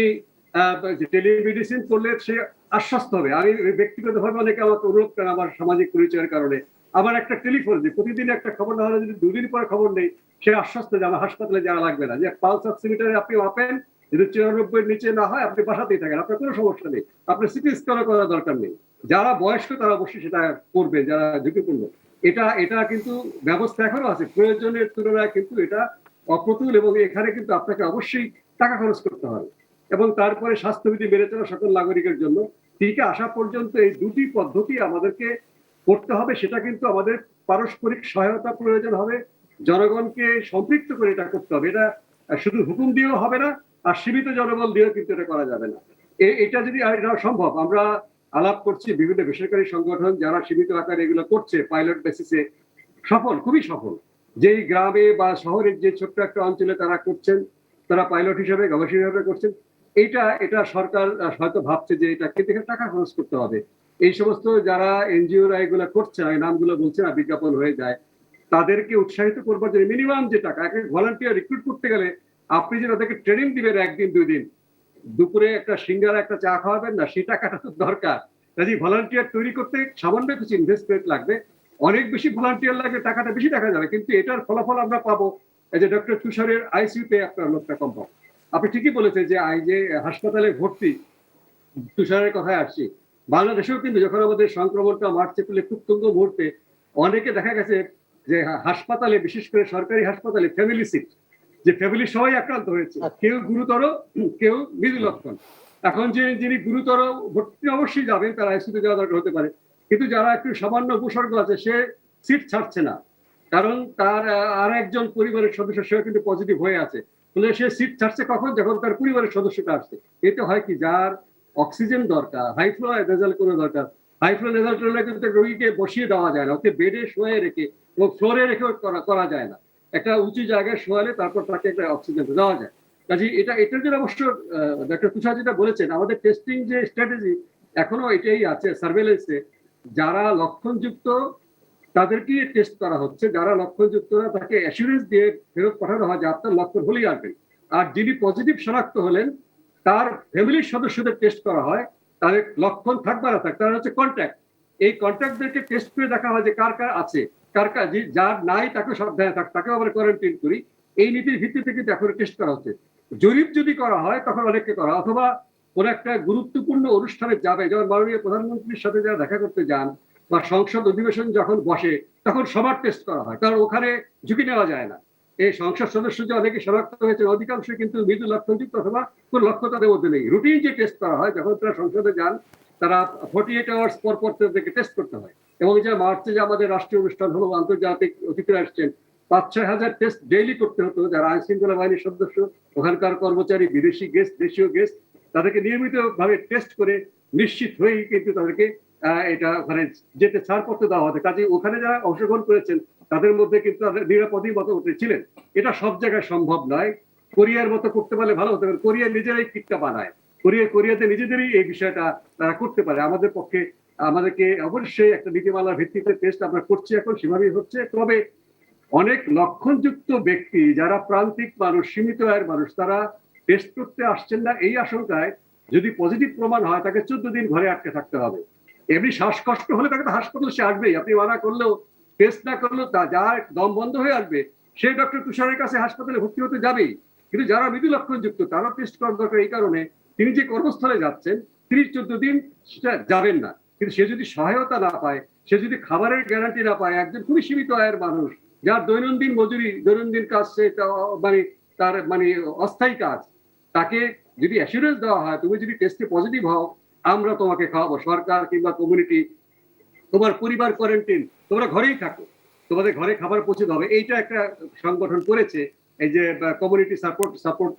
টেলিমেডিসিন করলে সে আশ্বস্ত হবে। আমি ব্যক্তিগতভাবে অনেকে আমাকে অনুরোধ করেন আমার সামাজিক পরিচয়ের কারণে, আমার একটা টেলিফোন, যে প্রতিদিন একটা খবর না হলে যদি 2 দিন পরে খবর নেই, সে আশ্বস্ত যে আমার হাসপাতালে যাওয়া লাগবে না। যে পালস অক্সিমিটারে আপনি মাপেন, যদি 94 নিচে না হয় আপনি বাসাতেই থাকেন, আপনার কোনো সমস্যা নেই, আপনার সিটি স্ক্যান করার দরকার নেই। যারা বয়স্ক তারা অবশ্যই সেটা করবে, যারা ঝুঁকিপূর্ণ। এটা কিন্তু ব্যবস্থা এখনো আছে, প্রয়োজনের তুলনায় কিন্তু এটা অপ্রতুল, এবং এখানে কিন্তু আপনাকে অবশ্যই টাকা খরচ করতে হবে। এবং তারপরে স্বাস্থ্যবিধি মেনে চলা সকল নাগরিকের জন্য টিকা আসা পর্যন্ত এই 2টি পদ্ধতি আমাদেরকে করতে হবে। সেটা কিন্তু আমাদের পারস্পরিক সহায়তা প্রয়োজন হবে, জনগণকে সম্পৃক্ত করে এটা করতে হবে। এটা শুধু হুকুম দিয়েও হবে না, আর সীমিত জনবল দিয়েও কিন্তু এটা করা যাবে না। এটা যদি এটা সম্ভব, আমরা আলাপ করছি বিভিন্ন বেসরকারি সংগঠন যারা সীমিত আকারে এগুলো করছে পাইলট বেসিসে, সফল, খুবই সফল। যেই গ্রামে বা শহরের যে ছোট্ট একটা অঞ্চলে তারা করছেন, তারা পাইলট হিসেবে, গবেষক হিসেবে করছেন। এটা সরকার হয়তো ভাবছে যে এটা থেকে টাকা খরচ করতে হবে। এই সমস্ত যারা এনজিওরা এগুলো করছে, আমি নামগুলো বলছি না, বিজ্ঞাপন হয়ে যায়, তাদেরকে উৎসাহিত করবার জন্য মিনিমাম যে টাকা, ভলান্টিয়ার রিক্রুট করতে গেলে আপনি যে তাদেরকে ট্রেনিং দিবেন 1 দিন 2 দিন, দুপুরে একটা সিঙ্গারা একটা চা খাওয়াবেন না, সেই টাকাটা তো দরকার। কাজে ভলান্টিয়ার তৈরি করতে সামান্য কিছু ইনভেস্টমেন্ট লাগবে, অনেক বেশি ভলান্টিয়ার লাগবে, টাকাটা বেশি দেখা যাবে, কিন্তু এটার ফলাফল আমরা পাবো। এই যে ডক্টর তুষারের আইসিইউতে আপনার লোকটা কম পাবো। আপনি ঠিকই বলেছেন যে যে হাসপাতালে ভর্তি, তুষারের কথায় আসছি, বাংলাদেশেও কিন্তু যখন আমাদের সংক্রমণটা মার্চে পেলে খুব তুঙ্গ মুহূর্তে, অনেকে দেখা গেছে যে হাসপাতালে, বিশেষ করে সরকারি হাসপাতালে ফ্যামিলি সিট, যে ফ্যামিলি সবাই আক্রান্ত হয়েছে, কেউ গুরুতর, কেউ মৃদু লক্ষণ। এখন যিনি গুরুতর ভর্তি অবশ্যই যাবেন, তার আইসিইউতে যাওয়া দরকার হতে পারে, কিন্তু যারা একটু সামান্য উপসর্গ আছে সে সিট ছাড়ছে না, কারণ তার আর একজন পরিবারের সদস্য সেও কিন্তু পজিটিভ হয়ে আছে। ফলে সে সিট ছাড়ছে কখন, যখন তার পরিবারের সদস্যটা আসছে। এতে হয় কি, যার অক্সিজেন দরকার, হাই ফ্লো নেজাল কোনো দরকার, হাই ফ্লো নেজাল টোনারে কিন্তু রোগীকে বসিয়ে দেওয়া যায় না, ওকে বেডে শোয়ে রেখে এবং ফ্লোরে রেখেও করা যায় না। একটা উঁচু জায়গায় শোয়ালে তারপর তাকে একটা অক্সিজেন দেওয়া যায়। কাজে এটার জন্য অবশ্য ডক্টর তুষার যেটা বলেছেন, আমাদের টেস্টিং যে স্ট্র্যাটেজি এখনো এটাই আছে সার্ভেলেন্সে। যারা লক্ষণযুক্ত তাদেরকে টেস্ট করা হচ্ছে, যারা লক্ষণযুক্ত না তাকে অ্যাসুরেন্স দিয়ে ফেরত পাঠানো হয় যে আপনার লক্ষণ হলেই আসবেন। আর যিনি পজিটিভ শনাক্ত হলেন তার ফ্যামিলির সদস্যদের টেস্ট করা হয়, তাদের লক্ষণ থাকবে না থাক, তারা হচ্ছে কন্ট্যাক্ট। এই কন্ট্যাক্টদেরকে টেস্ট করে দেখা হয় যে কার কার আছে, কার কার যার নাই তাকে সাবধানে থাক, তাকেও আবার কোয়ারেন্টাইন করি। এই নীতির ভিত্তিতে কিন্তু এখন টেস্ট করা হচ্ছে। জরিপ যদি করা হয় তখন অনেককে করা, অথবা কোন একটা গুরুত্বপূর্ণ অনুষ্ঠানে যাবে, যেমন মাননীয় প্রধানমন্ত্রীর সাথে যারা দেখা করতে যান বা সংসদ অধিবেশন যখন বসে তখন সবার টেস্ট করা হয়, কারণ ওখানে ঝুঁকি নেওয়া যায় না। এই সংসদ সদস্য যে অনেকে শনাক্ত হয়েছে অধিকাংশ কিন্তু মৃদু লক্ষণযুক্ত অথবা কোন লক্ষ্য তাদের মধ্যে নেই। রুটিন যে টেস্ট করা হয় যখন তারা সংসদে যান, তারা 48 আওয়ার্স পর পর তাদেরকে টেস্ট করতে হয়। এবং যে মার্চে যে আমাদের রাষ্ট্রীয় অনুষ্ঠান হলো, আন্তর্জাতিক অতিথিরা আসছেন, 5-6 হাজার টেস্ট ডেইলি করতে হতো। যারা আইন শৃঙ্খলা বাহিনীর সদস্য, ওখানকার কর্মচারী, বিদেশি গেস্ট, দেশীয় গেস্ট, তাদেরকে নিয়মিত ভাবে টেস্ট করে নিশ্চিত হয়েই কিন্তু তাদেরকে এটা ওখানে যেতে ছাড়পত্র দেওয়া হতো। কাজে ওখানে যারা অংশগ্রহণ করেছেন তাদের মধ্যে কিন্তু নিরাপদই মতো ছিলেন। এটা সব জায়গায় সম্ভব নয়। কোরিয়ার মতো করতে পারলে ভালো হতো। কোরিয়া নিজেরাই কিটটা বানায়, কোরিয়াতে নিজেদেরই এই বিষয়টা তারা করতে পারে। আমাদের পক্ষে আমাদেরকে অবশ্যই একটা নীতিমালার ভিত্তিতে টেস্ট আমরা করছি, এখন সেভাবেই হচ্ছে। তবে অনেক লক্ষণযুক্ত ব্যক্তি যারা প্রান্তিক মানুষ, সীমিত আয়ের মানুষ, তারা টেস্ট করতে আসছেন না এই আশঙ্কায় যদি পজিটিভ প্রমাণ হয় তাকে 14 দিন ঘরে আটকে থাকতে হবে। এমনি শ্বাসকষ্ট হলে তাকে তো হাসপাতালে সে আসবেই, আপনি মানা করলেও টেস্ট না করলেও তা যার দম বন্ধ হয়ে আসবে সে ডক্টর তুষারের কাছে হাসপাতালে ভর্তি হতে যাবেই। কিন্তু যারা মৃদু লক্ষণযুক্ত তারাও টেস্ট করার দরকার। এই কারণে তিনি যে কর্মস্থলে যাচ্ছেন তিনি 14 দিন সেটা যাবেন না। কিন্তু সে যদি সহায়তা না পায়, সে যদি খাবারের গ্যারান্টি না পায়, একজন খুবই সীমিত আয়ের মানুষ যার দৈনন্দিন মজুরি, দৈনন্দিন কাজ, সে মানে তার মানে অস্থায়ী কাজ, তাকে যদি অ্যাসুরেন্স দেওয়া হয় তুমি যদি টেস্টে পজিটিভ হও আমরা তোমাকে খাওয়াবো, সরকার কিংবা কমিউনিটি, তোমার পরিবার কোয়ারেন্টাইন, তোমরা ঘরেই থাকো, তোমাদের ঘরে খাবার পৌঁছে দেবে। এইটা একটা সংগঠন করেছে, এই যে কমিউনিটি সাপোর্ট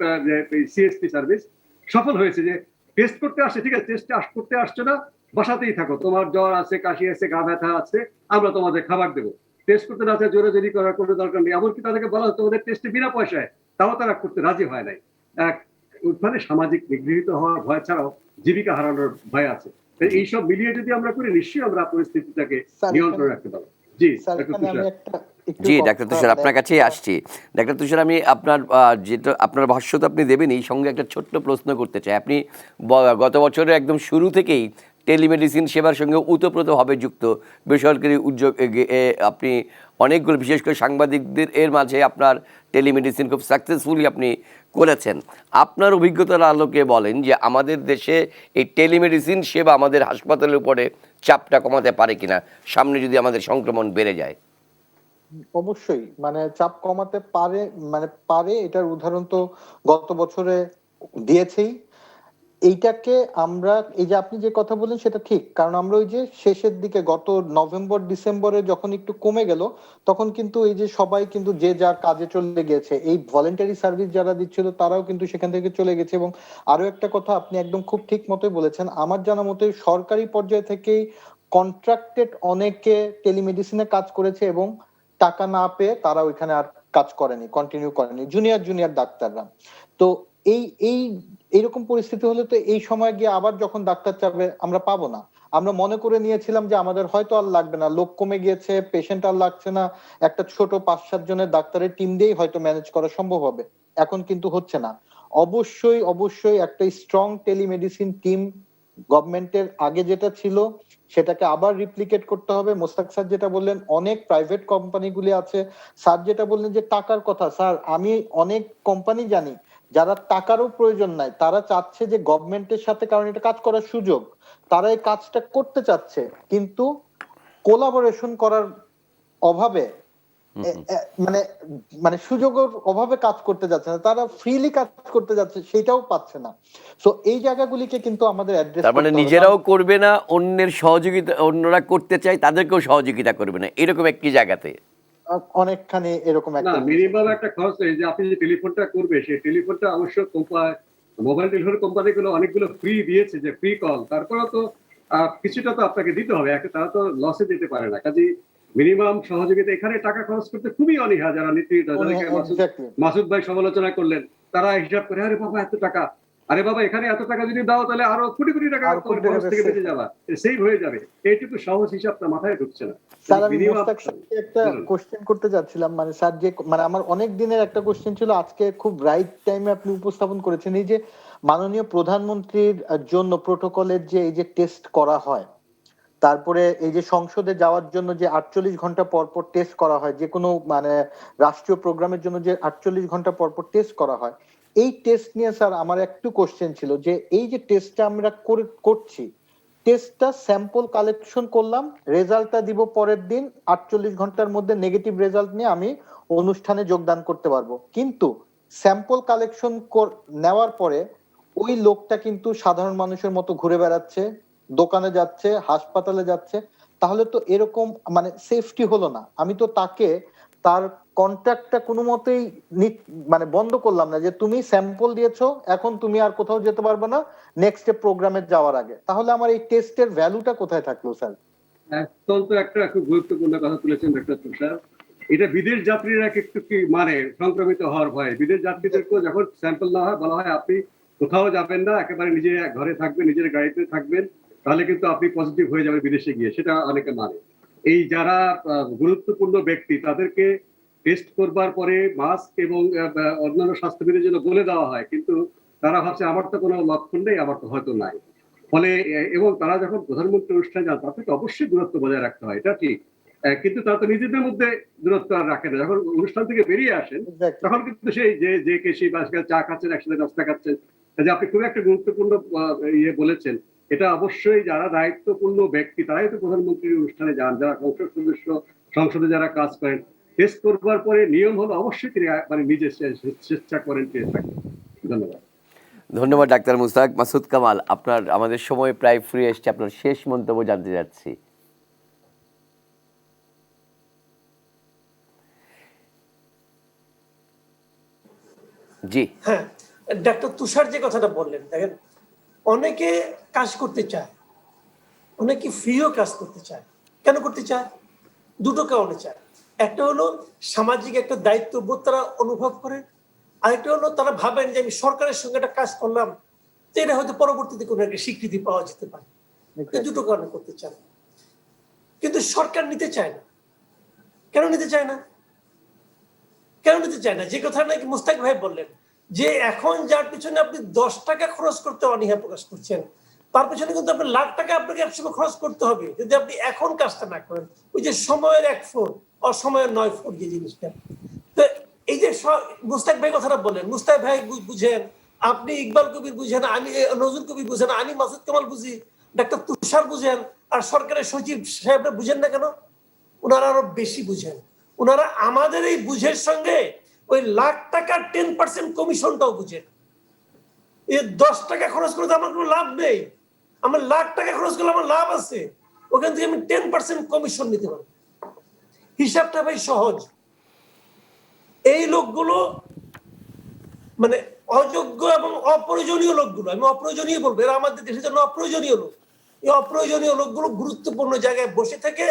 সিএসপি সার্ভিস, সফল হয়েছে। যে টেস্ট করতে আসছে, ঠিক আছে, টেস্ট করতে আসছো না, বাসাতেই থাকো, তোমার জ্বর আছে, কাশি আছে, গা ব্যথা আছে, আমরা তোমাদের খাবার দেবো। টেস্ট করতে না চায় জোরাজোরি করার কোনো দরকার নেই। এমনকি তাদেরকে বলা হচ্ছে তোমাদের টেস্টে বিনা পয়সায়, তাও তারা করতে রাজি হয় নাই। মানে সামাজিক নিগৃহীত হওয়ার ভয় ছাড়াও জীবিকা হারানোর ভয় আছে। এইসব মিলিয়ে যদি আমরা করি নিশ্চয়ই আমরা পরিস্থিতিটাকে নিয়ন্ত্রণ রাখতে পারবো। জি জি ডাক্তার তুষার, আপনার কাছেই আসছি। ডাক্তার তুষার, আমি আপনার যেটা আপনার ভাষ্য তো আপনি দেবেনই, সঙ্গে একটা ছোট্ট প্রশ্ন করতে চাই। আপনি গত বছরের একদম শুরু থেকেই টেলিমেডিসিন সেবার সঙ্গে ওতপ্রোতভাবে যুক্ত, বেসরকারি উদ্যোগ আপনি অনেকগুলো, বিশেষ করে সাংবাদিকদের এর মাঝে আপনার টেলিমেডিসিন খুব সাকসেসফুলি আপনি করেছেন। আপনার অভিজ্ঞতার আলোকে বলেন যে আমাদের দেশে এই টেলিমেডিসিন সেবা আমাদের হাসপাতালের উপরে চাপটা কমাতে পারে কিনা, সামনে যদি আমাদের সংক্রমণ বেড়ে যায়। অবশ্যই, মানে চাপ কমাতে পারে, মানে পারে, এটার উদাহরণ তো গত বছরে দিয়েছেই। এইটাকে আমরা, এই যে আপনি যে কথা বলেন সেটা ঠিক, কারণ আমরা ওই যে শেষের দিকে গত নভেম্বর ডিসেম্বরে যখন একটু কমে গেল, তখন কিন্তু এই যে সবাই কিন্তু যে যার কাজে চলে গেছে, এই ভলেন্টারি সার্ভিস যারা দিচ্ছিল তারাও কিন্তু সেখান থেকে চলে গেছে। এবং আরো একটা কথা আপনি একদম খুব ঠিক মতোই বলেছেন, আমার জানা মতে সরকারি পর্যায়ে থেকেই কন্ট্রাক্টেড অনেকে টেলিমেডিসিনে কাজ করেছে এবং টাকা না পেয়ে তারা ওইখানে আর কাজ করেনি, কন্টিনিউ করেনি, জুনিয়র ডাক্তাররা। তো এই এই এইরকম পরিস্থিতি হলে তো এই সময় গিয়ে আবার যখন ডাক্তার চাবে আমরা পাবো না। আমরা মনে করে নিয়েছিলাম যে আমাদের হয়তো আর লাগবে না, লোক কমে গিয়েছে, পেশেন্ট আর লাগছে না, একটা ছোট 5-7 জনের ডাক্তারের টিম দিয়েই হয়তো ম্যানেজ করা সম্ভব হবে। এখন কিন্তু হচ্ছে না। অবশ্যই একটা স্ট্রং টেলিমেডিসিন টিম গভর্নমেন্টের আগে যেটা ছিল সেটাকে আবার রিপ্লিকেট করতে হবে। মোস্তাক স্যার যেটা বললেন, অনেক প্রাইভেট কোম্পানিগুলি আছে। স্যার যেটা বললেন যে টাকার কথা, স্যার আমি অনেক কোম্পানি জানি যারা টাকারও প্রয়োজন নাই, তারা চাচ্ছে যে গভর্নমেন্টের সাথে, কারণ এটা কাজ করার সুযোগ, তারা এই কাজটা করতে চাচ্ছে, কিন্তু কোলাবোরেশন করার অভাবে, মানে মানে সুযোগের অভাবে কাজ করতে যাচ্ছে না, তারা ফ্রিলি কাজ করতে যাচ্ছে সেটাও পাচ্ছে না। সো এই জায়গাগুলিকে কিন্তু আমাদের অ্যাড্রেস, তার মানে নিজেরাও করবে না, অন্যের সহযোগিতা, অন্যরা করতে চায় তাদেরকেও সহযোগিতা করবে না, এরকম একটি জায়গাতে অনেকখানি এরকম একটা মিনিমাম একটা খরচ। এই যে আপনি যে টেলিফোনটা করবে, সেই টেলিফোনটা অবশ্য মোবাইল টেলিফোন কোম্পানিগুলো অনেকগুলো ফ্রি দিয়েছে, যে ফ্রি কল। তারপরে তো কিছুটা তো আপনাকে দিতে হবে, তারা তো লসে যেতে পারে না। কাজে মিনিমাম সহযোগিতা, এখানে টাকা খরচ করতে খুবই অনীহা যারা নীতি, যাদেরকে এক্স্যাক্টলি। মাসুদ ভাই সমালোচনা করলেন, তারা হিসাব করে আরে বাবা এত টাকা, আরে বাবা এখানে এত টাকা যদি দাও তাহলে আরো কোটি কোটি টাকা আর কোটি খরচ টাকা থেকে save বেঁচে যাবা, সেভ হয়ে যাবে। এইটুকু সহজ হিসাবটা মাথায় ঢুকছে না। স্যার আমি Minimum- মোস্তাক স্যারকে একটা বলুন। কোশ্চেন করতে যাচ্ছিলাম, মানে স্যার যে মানে আমার অনেক দিনের একটা কোশ্চেন ছিল, আজকে খুব রাইট টাইমে আপনি উপস্থাপন করেছেন। এই যে মাননীয় প্রধানমন্ত্রীর জন্য প্রোটোকলের যে এই যে টেস্ট করা হয়, তারপরে এই যে সংসদে যাওয়ার জন্য যে 48 ঘন্টা পর পর টেস্ট করা হয়, যে কোনো মানে রাষ্ট্রীয় প্রোগ্রামের জন্য যে 48 ঘন্টা পর পর টেস্ট করা হয়, এই টেস্ট নিয়ে স্যার আমার একটু কোশ্চেন ছিল যে এই যে টেস্টটা আমরা করছি, টেস্টটা স্যাম্পল কালেকশন করলাম, রেজাল্টটা দিব পরের দিন, 48 ঘন্টার মধ্যে নেগেটিভ রেজাল্ট নিয়ে আমি অনুষ্ঠানে যোগদান করতে পারবো। কিন্তু স্যাম্পল কালেকশন নেওয়ার পরে ওই লোকটা কিন্তু সাধারণ মানুষের মতো ঘুরে বেড়াচ্ছে, দোকানে যাচ্ছে, হাসপাতালে যাচ্ছে, তাহলে তো এরকম মানে সেফটি হলো না। আমি তো তাকে তার কন্ট্রাক্টটা কোনো মতেই মানে বন্ধ করলাম না যে তুমি স্যাম্পল দিয়েছো, এখন তুমি আর কোথাও যেতে পারবে না নেক্সট প্রোগ্রামে যাওয়ার আগে। তাহলে আমার এই টেস্টের ভ্যালুটা কোথায় থাকলো স্যার? অত্যন্ত একটা খুব গুরুত্বপূর্ণ কথা তুলেছেন ডক্টর তুষার। এটা বিদেশ যাত্রীরা একটু কি মানে সংক্রমিত হওয়ার ভয়, বিদেশ যাত্রীদেরকেও যখন স্যাম্পল না হয় বলা হয় আপনি কোথাও যাবেন না, একেবারে নিজের ঘরে থাকবেন, নিজের গাড়িতে থাকবেন, তাহলে কিন্তু আপনি পজিটিভ হয়ে যাবেন বিদেশে গিয়ে, সেটা অনেকে মানে। এই যারা গুরুত্বপূর্ণ ব্যক্তি তাদেরকে টেস্ট করবার পরে মাস্ক এবং অন্যান্য স্বাস্থ্যবিধির জন্য বলে দেওয়া হয়, কিন্তু তারা ভাবছে আমার তো কোনো লক্ষণ নেই, আমার তো হয়তো নাই। ফলে এবং তারা যখন প্রধানমন্ত্রী অনুষ্ঠানে যান তাদেরকে অবশ্যই দূরত্ব বজায় রাখতে হয়, এটা ঠিক। কিন্তু তারা তো নিজেদের মধ্যে দূরত্ব আর রাখে না। যখন অনুষ্ঠান থেকে বেরিয়ে আসেন তখন কিন্তু সেই যে কেসি বা চা খাচ্ছেন, একসাথে নাস্তা খাচ্ছেন। যে আপনি খুব একটা গুরুত্বপূর্ণ ইয়ে বলেছেন, এটা অবশ্যই যারা দায়িত্বপূর্ণ ব্যক্তি তারাই তো প্রধানমন্ত্রীর অনুষ্ঠানে যান, যারা সংসদ সদস্য, সংসদে যারা কাজ করেন, টেস্ট করবার পরে নিয়ম হলো অবশ্যই তিনি মানে নিজে স্বেচ্ছা করেন টেস্ট থাকবেন। ধন্যবাদ। ধন্যবাদ ডাক্তার মুস্তাক। মাসুদ কামাল, আপনার আমাদের সময় প্রায় ফুরিয়ে এসছে, আপনার শেষ মন্তব্য জানতে চাচ্ছি। জি। হ্যাঁ, ডাক্তার তুষার যে কথাটা বললেন, দেখেন অনেকে কাজ করতে চায়, অনেকে ফ্রিও কাজ করতে চায়। কেন করতে চায়? দুটো কারণে চায়। একটা হলো সামাজিক একটা দায়িত্ববোধ তারা অনুভব করে, আরেকটা হলো তারা ভাবেন যে আমি সরকারের সঙ্গে একটা কাজ করলাম, তো এটা হয়তো পরবর্তীতে কোনো একটা স্বীকৃতি পাওয়া যেতে পারে। এই দুটো কারণে করতে চায়, কিন্তু সরকার নিতে চায় না। কেন নিতে চায় না? কেন নিতে চায় না? যে কথা নাকি মুস্তাক ভাই বললেন যে এখন যার পিছনে আপনি 10 টাকা খরচ করতে অনীহা প্রকাশ করছেন, তার পিছনে কিন্তু আপনি লাখ টাকা আপনাকে একসময় খরচ করতে হবে যদি আপনি এখন কাজটা না করেন। ওই যে সময়ের 1 ফোর অসময়ের 9 ফোর যে জিনিসটা। তো এই যে মুস্তাক ভাই কথাটা বললেন, মুস্তাক ভাই বুঝেন, আপনি ইকবাল কবির বুঝেন, আমি নজরুল কবির বুঝেন, আমি মাসুদ কামাল বুঝি, ডাক্তার তুষার বুঝেন, আর সরকারের সচিব সাহেবরা বুঝেন না কেন? ওনারা আরো বেশি বুঝেন। ওনারা আমাদের এই বুঝের সঙ্গে ওই লাখ টাকার 10% কমিশনটাও বুঝেন। এই 10 টাকা খরচ করে তো আমার কোনো লাভ নেই, আমার লাখ টাকা খরচ করলে আমার লাভ আছে, ওখান থেকে আমি 10% কমিশন নিতে পারি। হিসাবটা ভাই সহজ। এই লোকগুলো মানে অযোগ্য এবং অপ্রয়োজনীয় লোকগুলো, আমি অপ্রয়োজনীয় বলবো, এরা আমাদের দেশের জন্য অপ্রয়োজনীয় লোক। এই অপ্রয়োজনীয় লোকগুলো গুরুত্বপূর্ণ জায়গায় বসে থেকে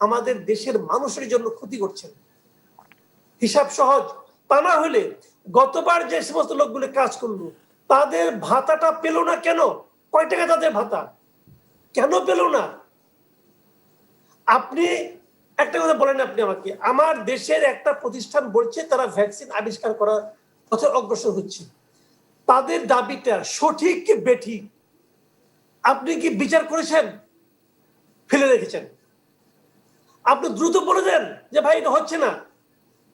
আমাদের দেশের মানুষের জন্য ক্ষতি করছেন। হিসাব সহজ। তা না হলে গতবার যে সমস্ত লোকগুলো কাজ করলো তাদের ভাতাটা পেল না কেন? কয় টাকা তাদের ভাতা কেন পেল না? আপনি একটা কথা বলেন, আপনি আমাকে, আমার দেশের একটা প্রতিষ্ঠান বলছে তারা ভ্যাকসিন আবিষ্কার করার পথে অগ্রসর হচ্ছে, তাদের দাবিটা সঠিক কি বেঠিক আপনি কি বিচার করেছেন? ফেলে রেখেছেন? আপনি দ্রুত বলে দেন যে ভাই এটা হচ্ছে না।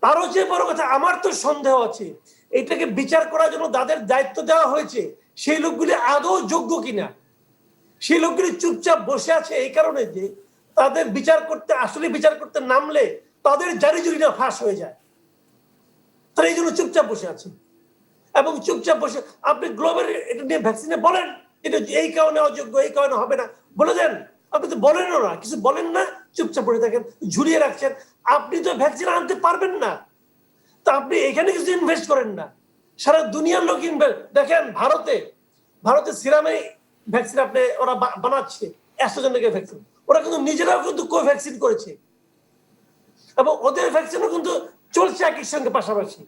তারও যে বড় কথা, আমার তো সন্দেহ আছে এটাকে বিচার করার জন্য তাদের দায়িত্ব দেওয়া হয়েছে সেই লোকগুলি আদৌ যোগ্য কিনা। সেই লোকগুলি চুপচাপ বসে আছে এই কারণে যে তাদের বিচার করতে, আসলে বিচার করতে নামলে তাদের জারি জুরিটা ফাঁস হয়ে যায়, তারা এই জন্য চুপচাপ বসে আছে। এবং চুপচাপ বসে আপনি গ্লোবাল এটা নিয়ে ভ্যাকসিনে বলেন এটা এই কারণে অযোগ্য, এই কারণে হবে না, বলে দেন। আপনি তো বলেনও না, কিছু বলেন না, চুপচাপ বসে থাকেন, ঝুলিয়ে রাখছেন। আপনি তো ভ্যাকসিন আনতে পারবেন না, তো আপনি এখানে কিছু ইনভেস্ট করেন না। সারা দুনিয়ার লোক ইনভেস্ট, দেখেন ভারতে সিরামে ভ্যাকসিন আপনি ওরা বানাচ্ছে, অ্যাস্ট্রাজেনেকা ভ্যাকসিন, ওরা কিন্তু নিজেরাও কিন্তু কোভ্যাক্সিন করেছে এবং ওদের ভ্যাকসিনও কিন্তু চলছে একই সঙ্গে পাশাপাশি।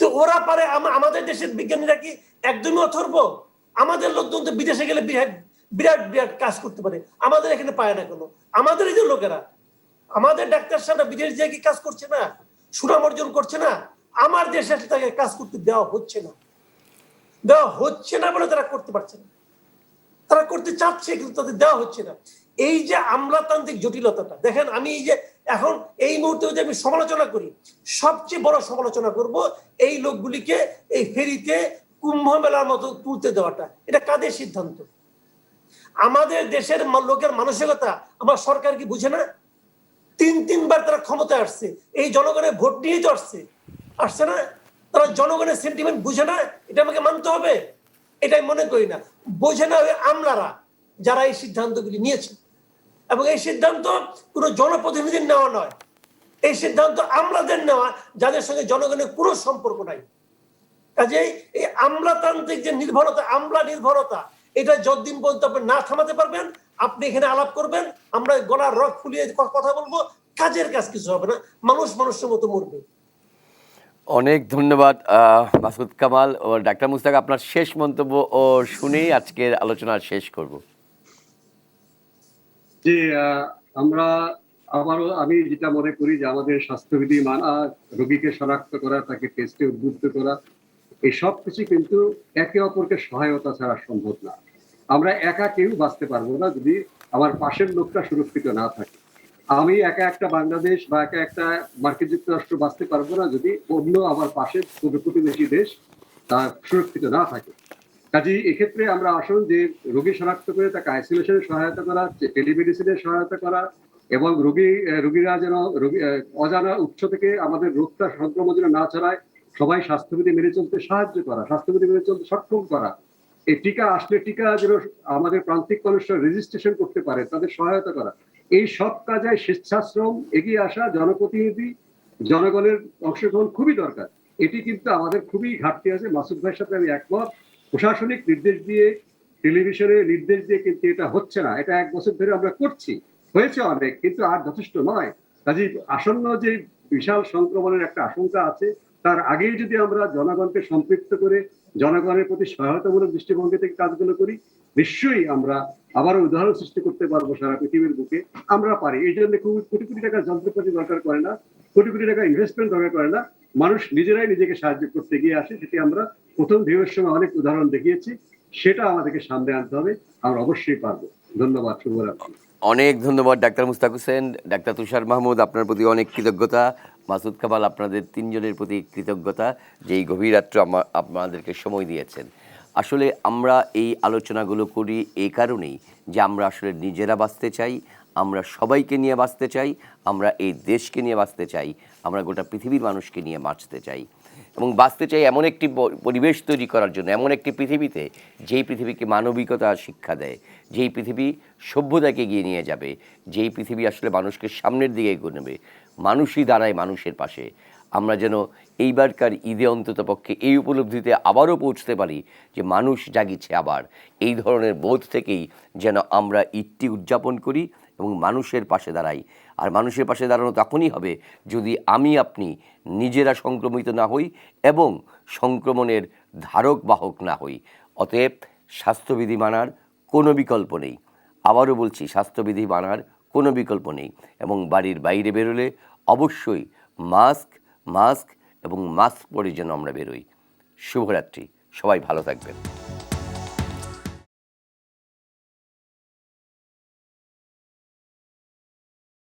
তো ওরা পারে, আমাদের দেশের বিজ্ঞানীরা কি একদমই অথর্ব? আমাদের লোকজন তো বিদেশে গেলে বিরাট বিরাট কাজ করতে পারে, আমাদের এখানে পায় না কেন? আমাদের এই যে লোকেরা, আমাদের ডাক্তার সাহেবরা বিদেশ দিয়ে কি কাজ করছে না, সুনাম অর্জন করছে না? আমার দেশে তাকে কাজ করতে দেওয়া হচ্ছে না বলে তারা করতে পারছে না। তারা করতে চাচ্ছে কিন্তু তাদের দেওয়া হচ্ছে না। এই যে আমলাতান্ত্রিক জটিলতাটা দেখেন, আমি এই যে এখন এই মুহূর্তে যদি আমি সমালোচনা করি, সবচেয়ে বড় সমালোচনা করব এই লোকগুলিকে এই ফেরিতে কুম্ভ মেলার মতো তুলতে দেওয়াটা। এটা কাদের সিদ্ধান্ত? আমাদের দেশের লোকের মানসিকতা আমার সরকার কি বুঝে না? তিনবার তারা ক্ষমতায় আসছে, এই জনগণের ভোট নিয়েই তো আসছে না? তারা জনগণের সেন্টিমেন্ট বুঝে না, এটা আমাকে মানতে হবে। এটাই মনে করি না বোঝে না ওই আমলারা যারা এই সিদ্ধান্তগুলি নিয়েছে, এবং এই সিদ্ধান্ত কোনো জনপ্রতিনিধির নেওয়া নয়, এই সিদ্ধান্ত আমলাদের নেওয়া যাদের সঙ্গে জনগণের কোনো সম্পর্ক নাই। কাজেই এই আমলাতান্ত্রিক যে নির্ভরতা, আমলা নির্ভরতা, এটা যতদিন পর্যন্ত আপনি না থামাতে পারবেন, আপনি এখানে আলাপ করবেন, আমরা গলার রক ফুলিয়ে কথা বলবো, কাজের কাজ কিছু হবে না, মানুষ মানুষের মতো মরবে। অনেক ধন্যবাদ মাসুদ কামাল ও ডাক্তার মুস্তাক। আপনার শেষ মন্তব্য ও শুনেই আজকের আলোচনা শেষ করব। যে আমরা আবারও আমি যেটা মনে করি যে আমাদের স্বাস্থ্যবিধি মানা, রোগীকে শনাক্ত করা, তাকে টেস্টে উদ্বুদ্ধ করা, এই সব কিছু কিন্তু একে অপরকে সহায়তা ছাড়া সম্ভব না। আমরা একা কেউ বাঁচতে পারবো না যদি আমার পাশের লোকটা সুরক্ষিত না থাকে। আমি একা একটা বাংলাদেশ বা একা একটা মার্কিন যুক্তরাষ্ট্র বাঁচতে পারবো না যদি অন্য আমার পাশের প্রতিবেশী দেশ তা সুরক্ষিত না থাকে। কাজেই এক্ষেত্রে আমরা আসুন যে রোগী শনাক্ত করে তাকে আইসোলেশনের সহায়তা করা, টেলিমেডিসিনের সহায়তা করা, এবং রোগীরা যেন অজানা উৎস থেকে আমাদের রোগটা সংক্রমণ যেন না ছড়ায়, সবাই স্বাস্থ্যবিধি মেনে চলতে সাহায্য করা, স্বাস্থ্যবিধি মেনে চলতে সক্ষম করা। এই টিকা আসলে টিকা যেন আমাদের প্রান্তিক মানুষরা রেজিস্ট্রেশন করতে পারে, তাদের সহায়তা করা, এই সব কাজে স্বেচ্ছাশ্রম, এগিয়ে আসা, জনপ্রতিনিধি, জনগণের অংশগ্রহণ খুবই দরকার। এটি কিন্তু আমাদের খুবই ঘাটতি আছে। মাসুদ ভাইয়ের সাথে আমি একমত। প্রশাসনিক নির্দেশ দিয়ে, টেলিভিশনে নির্দেশ দিয়ে কিন্তু এটা হচ্ছে না। এটা 1 বছর ধরে আমরা করছি, হয়েছে অনেক, কিন্তু আর যথেষ্ট নয়। কাজে আসন্ন যে বিশাল সংক্রমণের একটা আশঙ্কা আছে, তার আগেই যদি আমরা জনগণকে সম্পৃক্ত করে জনগণের প্রতি সহায়তামূলক দৃষ্টিভঙ্গি থেকে কাজগুলো করি, নিশ্চয়ই আমরা আবারও উদাহরণ সৃষ্টি করতে পারবো সারা পৃথিবীর বুকে। আমরা পারি। এই জন্য খুব কোটি কোটি টাকার যন্ত্রপাতি দরকার করে না, কোটি কোটি টাকা ইনভেস্টমেন্ট দরকার করে না, মানুষ নিজেরাই নিজেকে সাহায্য করতে গিয়ে আসে। সেটি আমরা প্রথম ঢেউয়ের সময় অনেক উদাহরণ দেখিয়েছি, সেটা আমাদেরকে সামনে আনতে হবে। আমরা অবশ্যই পারবো। ধন্যবাদ, শুভরাত্রি। অনেক ধন্যবাদ ডাক্তার মুস্তাক হোসেন, ডাক্তার তুষার মাহমুদ, আপনার প্রতি অনেক কৃতজ্ঞতা। মাসুদ কামাল, আপনাদের 3 জনের প্রতি কৃতজ্ঞতা যে এই গভীর রাত্রে আপনাদেরকে সময় দিয়েছেন। আসলে আমরা এই আলোচনাগুলো করি এই কারণেই যে আমরা আসলে নিজেরা বাঁচতে চাই, আমরা সবাইকে নিয়ে বাঁচতে চাই, আমরা এই দেশকে নিয়ে বাঁচতে চাই, আমরা গোটা পৃথিবীর মানুষকে নিয়ে বাঁচতে চাই এবং বাঁচতে চাই এমন একটি পরিবেশ তৈরি করার জন্য, এমন একটি পৃথিবীতে যেই পৃথিবীকে মানবিকতা শিক্ষা দেয়, যেই পৃথিবী সভ্যতাকে এগিয়ে নিয়ে যাবে, যেই পৃথিবী আসলে মানুষকে সামনের দিকে এগিয়ে নেবে, মানুষই দাঁড়ায় মানুষের পাশে। আমরা যেন এইবারকার ঈদে অন্ততপক্ষে এই উপলব্ধিতে আবারও পৌঁছতে পারি যে মানুষ জাগিছে আবার। এই ধরনের বোধ থেকেই যেন আমরা ঈদটি উদযাপন করি এবং মানুষের পাশে দাঁড়াই। আর মানুষের পাশে দাঁড়ানো তখনই হবে যদি আমি আপনি নিজেরা সংক্রমিত না হই এবং সংক্রমণের ধারক বাহক না হই। অতএব স্বাস্থ্যবিধি মানার কোনো বিকল্প নেই। আবারও বলছি, স্বাস্থ্যবিধি মানার কোনো বিকল্প নেই এবং বাড়ির বাইরে বেরোলে অবশ্যই মাস্ক এবং মাস্ক পরে যেন আমরা বেরোই। শুভরাত্রি, সবাই ভালো থাকবেন।